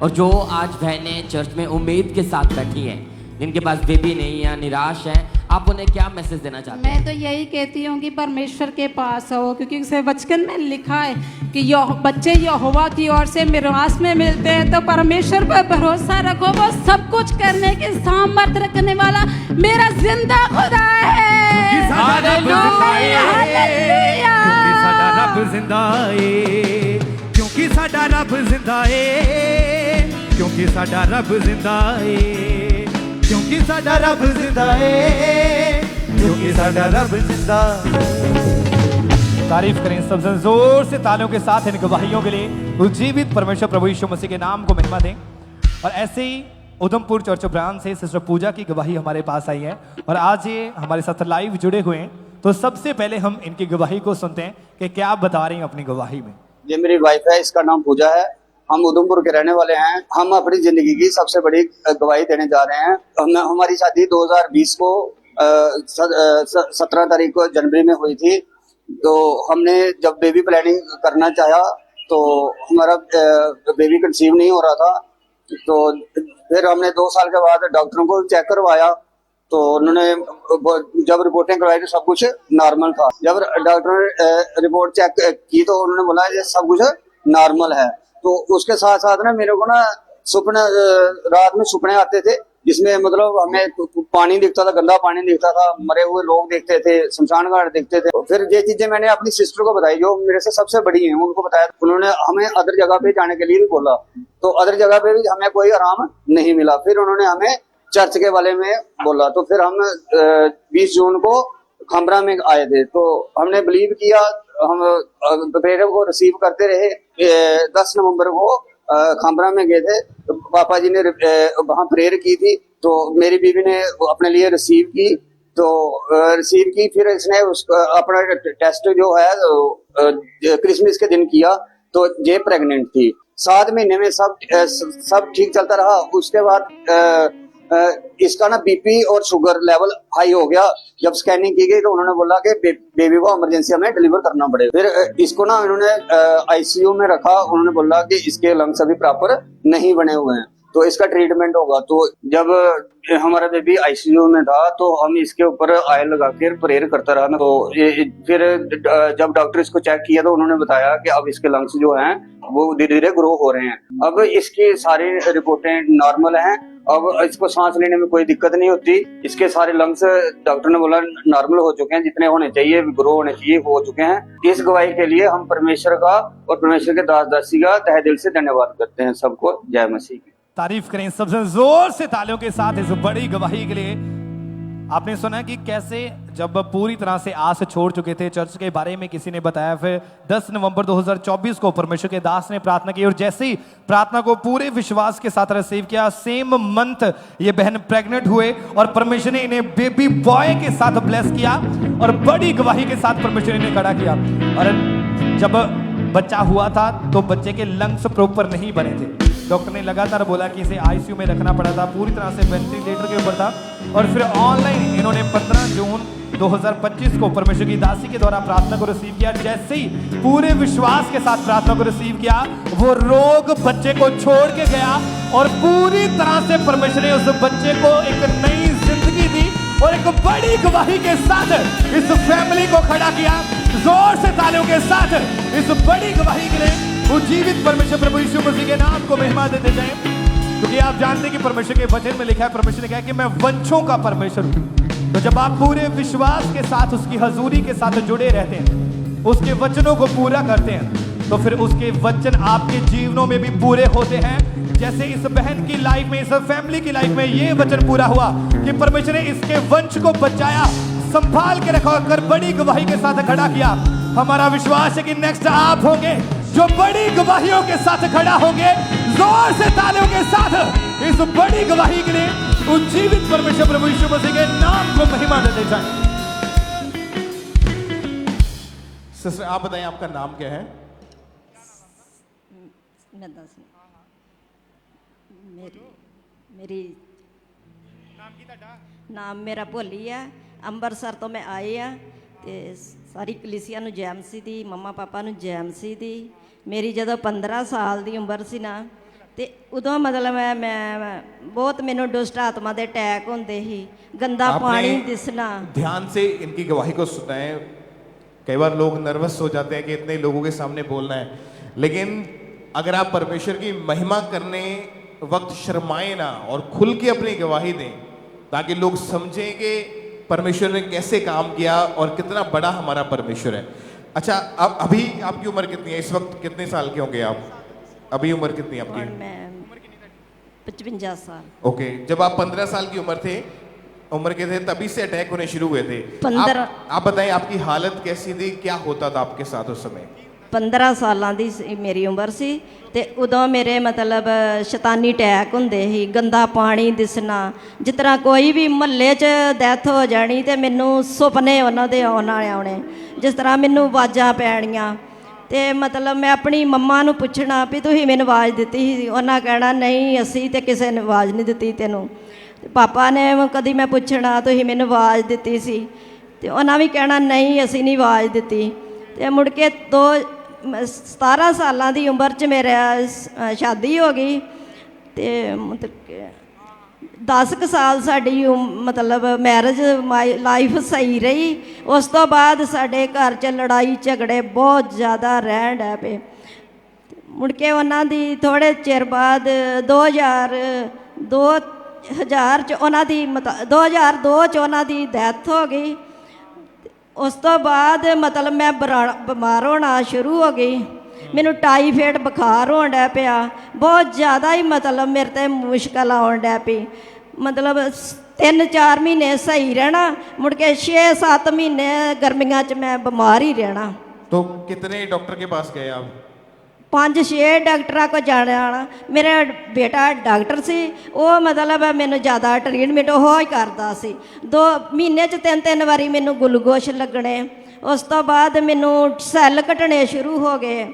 और जो आज बहनें चर्च में उम्मीद के साथ बैठी हैं, जिनके पास बेबी नहीं है, निराश है, आप उन्हें क्या मैसेज देना चाहते हैं? मैं तो यही कहती हूँ कि परमेश्वर के पास हो, क्योंकि उसे वचन में लिखा है कि बच्चे यहोवा की ओर से मिरास में मिलते हैं। तो परमेश्वर पर भरोसा रखो, वो सब कुछ करने की सामर्थ रखने वाला मेरा जिंदा खुदा है। रब जिंदा है, क्योंकि साडा रब जिंदा है, क्योंकि साडा रब जिंदा है, क्योंकि साडा रब जिंदा है, क्योंकि साडा रब जिंदा है। तारीफ करें सबसे जोर से तालियों के साथ इन गवाहियों के लिए। उज्जीवित परमेश्वर प्रभु यीशु मसीह के नाम को महिमा दें। और ऐसे ही उधमपुर चर्च ब्रांच से सिस्टर पूजा की गवाही हमारे पास आई है और आज ये हमारे साथ लाइव जुड़े हुए हैं। तो सबसे पहले हम इनकी गवाही को सुनते हैं कि क्या बता रही हैं अपनी गवाही में। ये मेरी वाइफ है, इसका नाम पूजा है। हम उधमपुर के रहने वाले हैं। हम अपनी जिंदगी की सबसे बड़ी गवाही देने जा रहे हैं। हमारी शादी 2020 को 17 तारीख को जनवरी में हुई थी। तो हमने जब बेबी प्लानिंग करना चाहा तो हमारा बेबी कंसीव नहीं हो रहा था। तो फिर हमने 2 साल के बाद डॉक्टरों को चेक करवाया तो उन्होंने जब रिपोर्टें करवाई तो सब कुछ नॉर्मल था। जब डॉक्टर ने रिपोर्ट चेक की तो उन्होंने बोला ये सब कुछ नॉर्मल है। तो उसके साथ साथ ना मेरे को ना सुपने, रात में सुपने आते थे जिसमें मतलब हमें पानी दिखता था, गंदा पानी दिखता था, मरे हुए लोग दिखते थे, शमशान घाट दिखते थे। फिर ये चीजें मैंने अपनी सिस्टर को बताई जो मेरे से सबसे बड़ी है, उनको बताया। उन्होंने हमें अदर जगह पे जाने के लिए भी बोला तो अदर जगह पे भी हमें कोई आराम नहीं मिला। फिर उन्होंने हमें चर्च के बारे में बोला। तो फिर हम 20 जून को खंबरा में आए थे। तो हमने बिलीव किया, हम प्रेयर को रिसीव करते रहे। 10 नवंबर को खंबरा में गए थे तो पापा जी ने वहां प्रेयर की थी तो मेरी बीवी ने अपने लिए रिसीव की। तो रिसीव की फिर इसने अपना टेस्ट जो है क्रिसमस के दिन किया तो ये प्रेग्नेंट थी। 7 महीने में सब ठीक चलता रहा। उसके बाद इसका ना बीपी और शुगर लेवल हाई हो गया। जब स्कैनिंग की गई तो उन्होंने बोला कि बेबी को इमरजेंसी हमें डिलीवर करना पड़ेगा। फिर इसको ना इन्होंने आईसीयू में रखा। उन्होंने बोला कि इसके लंग्स अभी प्रॉपर नहीं बने हुए हैं तो इसका ट्रीटमेंट होगा। तो जब हमारा बेबी आईसीयू में था तो हम इसके ऊपर ऑयल लगा कर प्रेयर करता रहा ना। तो फिर जब डॉक्टर इसको चेक किया तो उन्होंने बताया कि अब इसके लंग्स जो हैं वो धीरे धीरे ग्रो हो रहे हैं। अब इसकी सारी रिपोर्टें नॉर्मल हैं। अब इसको सांस लेने में कोई दिक्कत नहीं होती। इसके सारे लंग्स डॉक्टर ने बोला नॉर्मल हो चुके हैं, जितने होने चाहिए ग्रो होने चाहिए हो चुके हैं। इस गवाही के लिए हम परमेश्वर का और परमेश्वर के दास दासी का तहे दिल से धन्यवाद करते हैं। सबको जय मसीह की। तारीफ करें सबसे जोर से तालियों के साथ इस बड़ी गवाही के लिए। आपने सुना कि कैसे जब पूरी तरह से आस छोड़ चुके थे चर्च के बारे में किसी ने बताया। फिर 10 नवंबर 2024 को परमेश्वर के दास ने प्रार्थना की और जैसे ही प्रार्थना को पूरे विश्वास के साथ रिसीव किया सेम मंथ ये बहन प्रेग्नेंट हुए और परमेश्वर ने इन्हें बेबी बॉय के साथ ब्लेस किया और बड़ी गवाही के साथ परमेश्वर ने इन्हें खड़ा किया। और जब बच्चा हुआ था तो बच्चे के लंग्स प्रॉपर नहीं बने थे। डॉक्टर ने लगातार बोला कि इसे आईसीयू में रखना पड़ा था, पूरी तरह से वेंटिलेटर के ऊपर था। और फिर ऑनलाइन इन्होंने 15 जून 2025 को परमेश्वर की दासी के द्वारा प्रार्थना को रिसीव किया। जैसे ही पूरे विश्वास के साथ प्रार्थना को रिसीव किया वो रोग बच्चे को छोड़ के गया और पूरी तरह से परमेश्वर ने उस बच्चे को एक नई जिंदगी दी और एक बड़ी गवाही के साथ इस फैमिली को खड़ा किया। जोर से तालियों के साथ इस बड़ी गवाही के लिए उज्जीवित परमेश्वर प्रभु यीशु मसीह के नाम को महिमा देते जाएं। क्योंकि आप जानते हैं कि परमेश्वर के वचन में लिखा है, परमेश्वर ने कहा कि मैं वंशों का परमेश्वर हूं। तो जब आप पूरे विश्वास के साथ उसकी हजूरी के साथ जुड़े रहते हैं, उसके वचनों को पूरा करते हैं, तो फिर उसके वचन आपके जीवनों में भी पूरे होते हैं। जैसे इस बहन की लाइफ में, इस फैमिली की लाइफ में ये वचन पूरा हुआ कि परमेश्वर ने इसके वंश को बचाया, संभाल के रखा कर बड़ी गवाही के साथ खड़ा किया। हमारा विश्वास है कि नेक्स्ट आप होंगे जो बड़ी गवाहियों के साथ खड़ा होंगे। जोर से तालियों के साथ इस बड़ी गवाही के लिए उज्जीवित परमेश्वर प्रभु यीशु मसीह के नाम को महिमा देते जाएं। सिस्टर आप बताएं आपका नाम क्या है? मेरी नाम मेरा भोली है। ਅੰਬਰਸਰ ਤੋਂ ਮੈਂ ਆਈ ਆ ਤੇ ਸਾਰੀ ਕਲੀਸਿਆ ਨੂੰ ਜੈਮਸੀ ਦੀ, ਮੰਮਾ ਪਾਪਾ ਨੂੰ ਜੈਮਸੀ ਦੀ। ਮੇਰੀ ਜਦੋਂ 15 ਸਾਲ ਦੀ ਉਮਰ ਸੀ ਨਾ ਤੇ ਉਦੋਂ ਮਤਲਬ ਮੈਂ ਬਹੁਤ ਮੈਨੂੰ ਦੁਸ਼ਟ ਆਤਮਾ ਦੇ ਅਟੈਕ ਹੁੰਦੇ ਸੀ, ਗੰਦਾ आपने ਪਾਣੀ ਦਿਸਣਾ। ध्यान से इनकी गवाही को सुना है। कई बार लोग नर्वस हो जाते हैं कि इतने लोगों के सामने बोलना है, लेकिन अगर आप परमेश्वर की महिमा करने वक्त शर्माए ना और खुल के अपनी गवाही दें, ताकि लोग समझें कि परमेश्वर ने कैसे काम किया और कितना बड़ा हमारा परमेश्वर है। अच्छा, अब अभी आपकी उम्र कितनी है? इस वक्त कितने साल के होंगे आप? अभी उम्र कितनी है और आपकी? मैं 55 साल। ओके, जब आप 15 साल की उम्र के थे तभी से अटैक होने शुरू हुए थे। 15 आप बताएं आपकी हालत कैसी थी, क्या होता था आपके साथ उस समय? 15 ਸਾਲਾਂ ਦੀ ਮੇਰੀ ਉਮਰ ਸੀ ਤੇ ਉਦੋਂ ਮੇਰੇ ਮਤਲਬ ਸ਼ੈਤਾਨੀ ਅਟੈਕ ਹੁੰਦੇ ਸੀ, ਗੰਦਾ ਪਾਣੀ ਦਿਸਣਾ। ਜਿਸ ਤਰ੍ਹਾਂ ਕੋਈ ਵੀ ਮਹੱਲੇ 'ਚ ਡੈਥ ਹੋ ਜਾਣੀ ਤੇ ਮੈਨੂੰ ਸੁਪਨੇ ਉਹਨਾਂ ਦੇ ਆਉਣੇ, ਜਿਸ ਤਰ੍ਹਾਂ ਮੈਨੂੰ ਆਵਾਜ਼ਾਂ ਪੈਣੀਆਂ। ਤੇ ਮਤਲਬ ਮੈਂ ਆਪਣੀ ਮੰਮਾ ਨੂੰ ਪੁੱਛਣਾ ਵੀ ਤੁਸੀਂ ਮੈਨੂੰ ਆਵਾਜ਼ ਦਿੱਤੀ ਸੀ, ਉਹਨਾਂ ਕਹਿਣਾ ਨਹੀਂ ਅਸੀਂ ਤੇ ਕਿਸੇ ਨੇ ਆਵਾਜ਼ ਨਹੀਂ ਦਿੱਤੀ ਤੈਨੂੰ। ਤੇ ਪਾਪਾ ਨੇ ਕਦੀ ਮੈਂ ਪੁੱਛਣਾ ਤੁਸੀਂ ਮੈਨੂੰ ਆਵਾਜ਼ ਦਿੱਤੀ ਸੀ, ਤੇ ਉਹਨਾਂ ਵੀ ਕਹਿਣਾ ਨਹੀਂ ਅਸੀਂ ਨਹੀਂ ਆਵਾਜ਼ ਦਿੱਤੀ। ਤੇ ਮੁੜ ਕੇ 17 ਸਾਲਾਂ ਦੀ ਉਮਰ 'ਚ ਮੇਰਾ ਸ਼ਾਦੀ ਹੋ ਗਈ ਤੇ ਮਤਲਬ ਕਿ 10 ਕੁ ਸਾਲ ਸਾਡੀ ਮਤਲਬ ਮੈਰਿਜ ਲਾਈਫ ਸਹੀ ਰਹੀ। ਉਸ ਤੋਂ ਬਾਅਦ ਸਾਡੇ ਘਰ 'ਚ ਲੜਾਈ ਝਗੜੇ ਬਹੁਤ ਜ਼ਿਆਦਾ ਰਹਿਣ ਡੈ ਪਏ। ਮੁੜ ਕੇ ਉਹਨਾਂ ਦੀ ਥੋੜ੍ਹੇ ਚਿਰ ਬਾਅਦ 2000 'ਚ ਉਹਨਾਂ ਦੀ 2002 'ਚ ਉਹਨਾਂ ਦੀ ਡੈਥ ਹੋ ਗਈ। ਉਸ ਤੋਂ ਬਾਅਦ ਮਤਲਬ ਮੈਂ ਬਿਮਾਰ ਹੋਣਾ ਸ਼ੁਰੂ ਹੋ ਗਈ, ਮੈਨੂੰ ਟਾਈਫਾਇਡ ਬੁਖਾਰ ਹੋਣ ਡੈ ਪਿਆ, ਬਹੁਤ ਜ਼ਿਆਦਾ ਹੀ ਮਤਲਬ ਮੇਰੇ 'ਤੇ ਮੁਸ਼ਕਲ ਆਉਣ ਡੈ ਪਈ। ਮਤਲਬ 3-4 ਮਹੀਨੇ ਸਹੀ ਰਹਿਣਾ, ਮੁੜ ਕੇ 6-7 ਮਹੀਨੇ ਗਰਮੀਆਂ 'ਚ ਮੈਂ ਬਿਮਾਰ ਹੀ ਰਹਿਣਾ। तो कितने डॉक्टर के पास गए आप? 5-6 ਡਾਕਟਰਾਂ ਕੋਲ ਜਾਣਾ। ਮੇਰਾ ਬੇਟਾ ਡਾਕਟਰ ਸੀ, ਉਹ ਮਤਲਬ ਮੈਨੂੰ ਜ਼ਿਆਦਾ ਟ੍ਰੀਟਮੈਂਟ ਉਹ ਹੀ ਕਰਦਾ ਸੀ। 2 ਮਹੀਨੇ 'ਚ 3-3 ਵਾਰੀ ਮੈਨੂੰ ਗਲੂਕੋਸ਼ ਲੱਗਣੇ। ਉਸ ਤੋਂ ਬਾਅਦ ਮੈਨੂੰ ਸੈੱਲ ਘਟਣੇ ਸ਼ੁਰੂ ਹੋ ਗਏ।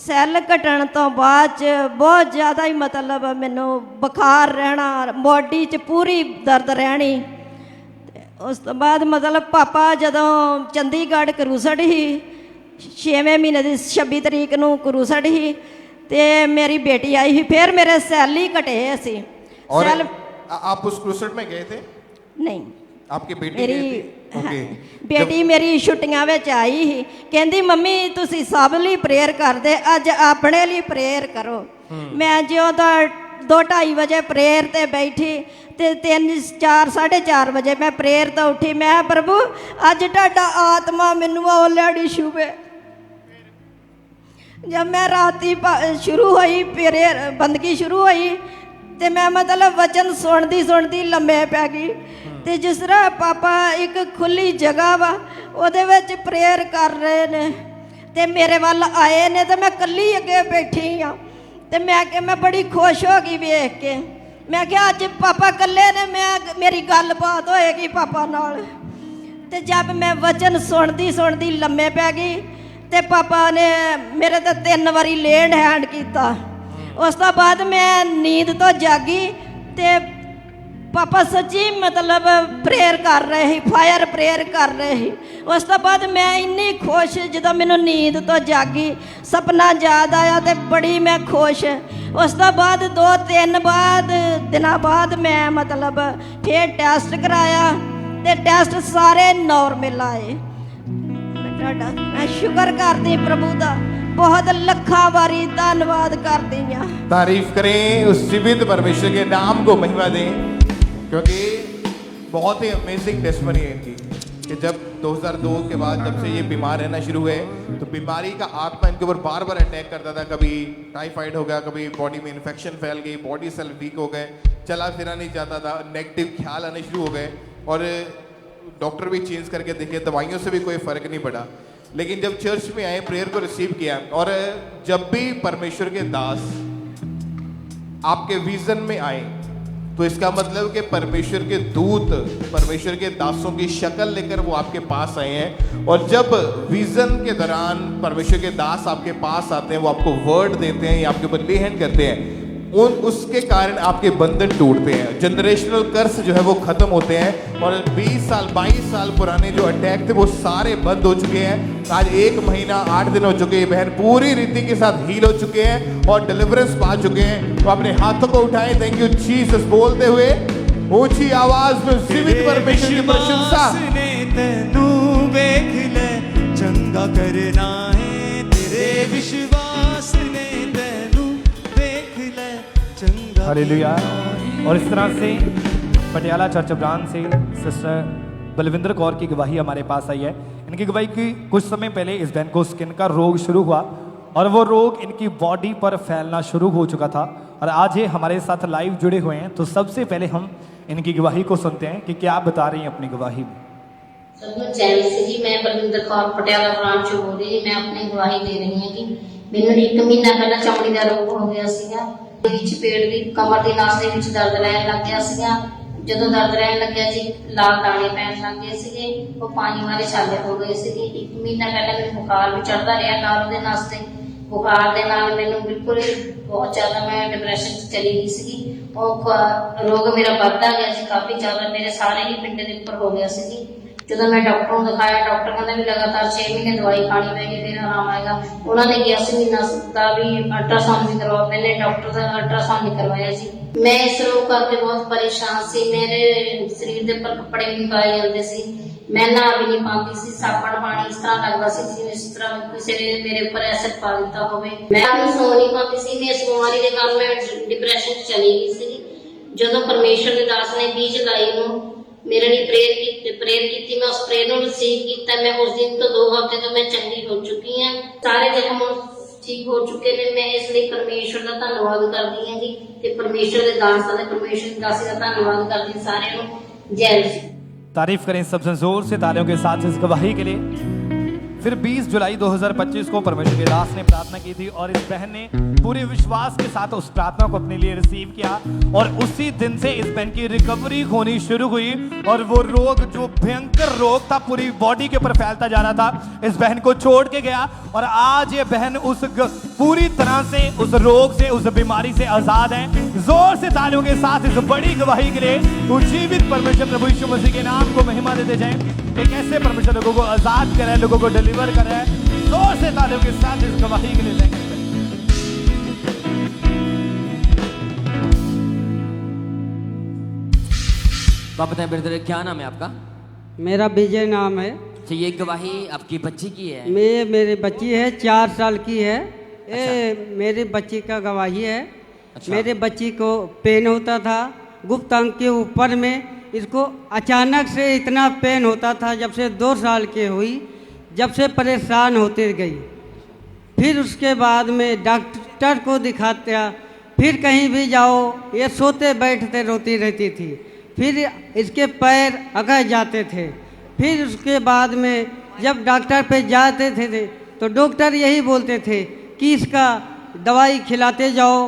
ਸੈੱਲ ਘਟਣ ਤੋਂ ਬਾਅਦ 'ਚ ਬਹੁਤ ਜ਼ਿਆਦਾ ਹੀ ਮਤਲਬ ਮੈਨੂੰ ਬੁਖਾਰ ਰਹਿਣਾ, ਬੋਡੀ 'ਚ ਪੂਰੀ ਦਰਦ ਰਹਿਣੀ। ਉਸ ਤੋਂ ਬਾਅਦ ਮਤਲਬ ਪਾਪਾ ਜਦੋਂ ਚੰਡੀਗੜ੍ਹ ਕਰੂਸੜ ਹੀ 6ਵੇਂ ਮਹੀਨੇ ਦੀ 26 ਤਰੀਕ ਨੂੰ ਕਰੂਸੜ ਹੀ ਤੇ ਮੇਰੀ ਬੇਟੀ ਆਈ ਸੀ, ਫਿਰ ਮੇਰੇ ਸੈੱਲ ਹੀ ਘਟੇ ਸੀ। और ਸੈੱਲ आप उस क्रूसेड में गए थे? ਨਹੀਂ, आपकी बेटी मेरी गई थी? ओके। ਬੇਟੀ ਮੇਰੀ ਛੁੱਟੀਆਂ ਵਿੱਚ ਆਈ ਸੀ, ਕਹਿੰਦੀ ਮੰਮੀ ਤੁਸੀਂ ਸਭ ਲਈ ਪ੍ਰੇਅਰ ਕਰਦੇ, ਅੱਜ ਆਪਣੇ ਲਈ ਪ੍ਰੇਅਰ ਕਰੋ। ਮੈਂ ਜਿਉਂ ਤਾਂ 2-2:30 ਵਜੇ ਪ੍ਰੇਅਰ ਤੇ ਬੈਠੀ ਤੇ 3-4-4:30 ਵਜੇ ਮੈਂ ਪ੍ਰੇਅਰ ਤੋਂ ਉੱਠੀ। ਮੈਂ ਪ੍ਰਭੂ ਅੱਜ ਤੁਹਾਡਾ ਆਤਮਾ ਮੈਨੂੰ ਆਲਰੇਡੀ ਛੂਵੇ। जब मैं राती शुरू हुई प्रेयर बंदगी शुरू हुई तो मैं मतलब वचन सुनती लम्बे पै गई। तो जिस तरह पापा एक खुली जगह वा उहदे विच प्रेयर कर रहे ने ते मेरे वाल आए ने तो मैं कल्ली अगे बैठी हाँ। तो मैं बड़ी खुश हो गई वेख के। मैं क्या अज पापा कल्ले ने, मैं मेरी गलबात होएगी पापा नाल। ते जब मैं वचन सुनती लम्बे पै गई ਤੇ ਪਾਪਾ ਨੇ ਮੇਰੇ ਤੇ 3 ਵਾਰੀ ਲੇਡ ਹੈਂਡ ਕੀਤਾ। ਉਸ ਤੋਂ ਬਾਅਦ ਮੈਂ ਨੀਂਦ ਤੋਂ ਜਾਗੀ ਤੇ ਪਾਪਾ ਸੱਚੀ ਮਤਲਬ ਪ੍ਰੇਅਰ ਕਰ ਰਹੇ ਸੀ, ਫਾਇਰ ਪ੍ਰੇਅਰ ਕਰ ਰਹੇ ਸੀ। ਉਸ ਤੋਂ ਬਾਅਦ ਮੈਂ ਇੰਨੀ ਖੁਸ਼, ਜਦੋਂ ਮੈਨੂੰ ਨੀਂਦ ਤੋਂ ਜਾਗੀ ਸੁਪਨਾ ਯਾਦ ਆਇਆ ਤੇ ਬੜੀ ਮੈਂ ਖੁਸ਼। ਉਸ ਤੋਂ ਬਾਅਦ 2-3 ਦਿਨਾਂ ਬਾਅਦ ਮੈਂ ਮਤਲਬ ਫਿਰ ਟੈਸਟ ਕਰਾਇਆ ਤੇ ਟੈਸਟ ਸਾਰੇ ਨਾਰਮਲ ਆਏ। मैं शुक्र करती प्रभु दा, बहुत लखा बारी धन्यवाद करती हूँ। तारीफ करें उस जीवित परमेश्वर के नाम को महिमा दें, क्योंकि बहुत ही अमेजिंग टेस्टमनी है इनकी कि जब 2002 के बाद जब से ये बीमार रहना शुरू हुए तो बीमारी का आत्मा इनके ऊपर बार बार अटैक करता था। कभी टाइफाइड हो गया, कभी बॉडी में इन्फेक्शन फैल गई, बॉडी सेल वीक हो गए, चला फिरा नहीं जाता था, नेगेटिव ख्याल आने शुरू हो गए और डॉक्टर भी चेंज करके देखे, दवाइयों से भी कोई फ़र्क नहीं पड़ा। लेकिन जब चर्च में आए, प्रेयर को रिसीव किया और जब भी परमेश्वर के दास आपके विजन में आए तो इसका मतलब कि परमेश्वर के दूत परमेश्वर के दासों की शक्ल लेकर वो आपके पास आए हैं। और जब विजन के दौरान परमेश्वर के दास आपके पास आते हैं, वो आपको वर्ड देते हैं या आपके ऊपर ले हैंड करते हैं, उसके कारण आपके बंधन टूटते हैं, जनरेशनल कर्स जो है वो खत्म होते हैं और 20 साल 22 साल पुराने जो अटैक थे वो सारे बंद हो चुके हैं। आज 1 महीना 8 दिन हो चुके हैं, बहन पूरी रीति के साथ हील हो चुके हैं और डिलीवरेंस पा चुके हैं। तो अपने हाथों को उठाएं, थैंक यू जीसस बोलते हुए ऊंची आवाज में जीवित परमेश्वर की प्रशंसा। तेनू वेख ले चंगा करना है, तेरे विश्वास ने तेनू वेख ले चंगा। हालेलुया। और इस तरह से पटियाला चर्च ब्रांच से सिस्टर बलविंदर कौर की गवाही हमारे पास आई है। इनकी गवाही की कुछ समय पहले इस बहन को स्किन का रोग शुरू हुआ और वो रोग इनकी बॉडी पर फैलना शुरू हो चुका था और आज ये हमारे साथ लाइव जुड़े हुए हैं। तो सबसे पहले हम इनकी गवाही को सुनते हैं कि क्या बता रही हैं अपनी गवाही में। जी मैं बलविंदर कौर पटियाला ब्रांच चों बोल रही। मैं अपनी गवाही दे रही हूँ कि मैंने 1 महीना पहले चमड़ी का रोग हो गया सीगा, ਵਿੱਚ ਪੇਟ ਦੀ ਕਮਰ ਦੀ ਨਸ ਦੇ ਵਿੱਚ ਦਰਦ ਰਹਿਣ ਲੱਗ ਗਿਆ ਸੀਗਾ। ਜਦੋਂ ਦਰਦ ਰਹਿਣ ਲੱਗਿਆ ਜੀ ਲਾਲ ਦਾਣੇ ਪੈਣ ਲੱਗ ਗਏ ਸੀਗੇ, ਉਹ ਪਾਣੀ ਵਾਲੇ ਛਾਲੇ ਹੋ ਗਏ ਸੀਗੇ। 1 ਮਹੀਨਾ ਪਹਿਲਾਂ ਮੈਨੂੰ ਬੁਖਾਰ ਵੀ ਚੜਦਾ ਰਿਹਾ ਨਾਲ ਉਹਦੇ ਨਸ ਤੇ। ਬੁਖਾਰ ਦੇ ਨਾਲ ਮੈਨੂੰ ਬਿਲਕੁਲ ਬਹੁਤ ਜ਼ਿਆਦਾ ਮੈਂ ਡਿਪਰੈਸ਼ਨ 'ਚ ਚਲੀ ਗਈ ਸੀਗੀ। ਉਹ ਰੋਗ ਮੇਰਾ ਵੱਧਦਾ ਗਿਆ ਸੀ ਕਾਫੀ ਜ਼ਿਆਦਾ, ਮੇਰੇ ਸਾਰੇ ਹੀ ਪਿੰਡ ਦੇ ਉੱਪਰ ਹੋ ਗਿਆ ਸੀ ਜੀ। ਜਦੋਂ ਮੈਂ ਡਾਕਟਰ ਨੂੰ ਦਿਖਾਇਆ, ਡਾਕਟਰ ਕਹਿੰਦਾ ਵੀ ਲਗਾਤਾਰ 6 ਮਹੀਨੇ ਦਵਾਈ ਖਾਣੀ ਪੈਗੀ ਫਿਰ ਆਰਾਮ ਆਏਗਾ। ਉਹਨਾਂ ਨੇ 11 ਮਹੀਨਾ ਦਾ ਵੀ ਅਲਟਰਾਸਾਊਂਡ ਵੀ ਕਰਵਾਇਆ, ਮੈंने ਡਾਕਟਰ ਦਾ ਅਲਟਰਾਸਾਊਂਡ ਨਹੀਂ ਕਰਵਾਇਆ ਜੀ। ਮੈਂ ਇਸ ਰੋਗ ਕਰਕੇ ਬਹੁਤ ਪਰੇਸ਼ਾਨ ਸੀ, ਮੇਰੇ ਸਰੀਰ ਦੇ ਉੱਪਰ ਕੱਪੜੇ ਵੀ ਪਾਏ ਜਾਂਦੇ ਸੀ, ਮੈਂ ਨਹਾ ਵੀ ਨਹੀਂ ਪਾਉਂਦੀ ਸੀ, ਸਾਬਣ ਪਾਣੀ ਇਸ ਤਰ੍ਹਾਂ ਲੱਗਦਾ ਸੀ ਜਿਵੇਂ ਇਸ ਤਰ੍ਹਾਂ ਕਿਸੇ ਨੇ ਮੇਰੇ ਉੱਪਰ ਐਸਿਡ ਪਾ ਦਿੱਤਾ ਹੋਵੇ। ਮੈਂ ਆਪਣੀ ਸੌ ਨਹੀਂ ਪਾਉਂਦੀ ਸੀ, ਮੈਂ ਇਸ ਬਿਮਾਰੀ ਦੇ ਕਾਰਨ ਮੈਂ ਡਿਪਰੈਸ਼ਨ 'ਚ ਚਲੀ ਗਈ ਸੀ। ਜਦੋਂ ਪਰਮੇਸ਼ਰ ਦੇ ਦਾਸ ਨੇ 20 ਜੁਲਾਈ ਨੂੰ मेरे लिए प्रेयर की, मैं उस प्रेयर को रिसीव किया। मैं उस दिन तो 2 हफ्ते तो मैं चंगी हो चुकी हूँ, सारे जख्म ठीक हो चुके हैं। मैं इसलिए परमेश्वर का धन्यवाद करती हूँ जी, ते परमेश्वर के दास का परमेश्वर की दासी का धन्यवाद करती हूँ सारे को। जय श्री। तारीफ करें सबसे जोर से तालियों के साथ इस गवाही के लिए। फिर 20 जुलाई 2025 को परमेश्वर के दास ने प्रार्थना की थी और इस बहन ने पूरे विश्वास के साथ उस प्रार्थना को अपने लिए रिसीव किया और उसी दिन से इस बहन की रिकवरी होनी शुरू हुई और वो रोग जो भयंकर रोग था पूरी बॉडी के ऊपर फैलता जा रहा था, इस बहन को छोड़ के गया और आज ये बहन उस पूरी तरह से उस रोग से, उस बीमारी से आजाद है। जोर से तालियों के साथ इस बड़ी गवाही के लिए जीवित परमेश्वर प्रभु यीशु मसीह के नाम को महिमा देते जाएं। एक ऐसे परमेश्वर लोगों को आजाद करे, लोगों को डिलीवर करे। जोर से तालियों के साथ इस गवाही के लिए थैंक यू। तो आप बताएं ब्रदर क्या नाम है आपका? मेरा विजय नाम है। तो ये गवाही आपकी बच्ची की है? मेरी बच्ची है, 4 साल की है। ये मेरी बच्ची का गवाही है। मेरे बच्ची को पेन होता था गुप्त अंग के ऊपर में, इसको अचानक से इतना पेन होता था जब से 2 साल की हुई, जब से परेशान होते गई। फिर उसके बाद में डॉक्टर को दिखाता, फिर कहीं भी जाओ ये सोते बैठते रोती रहती थी। फिर इसके पैर अकड़ जाते थे। फिर उसके बाद में जब डॉक्टर पे जाते थे तो डॉक्टर यही बोलते थे कि इसका दवाई खिलाते जाओ,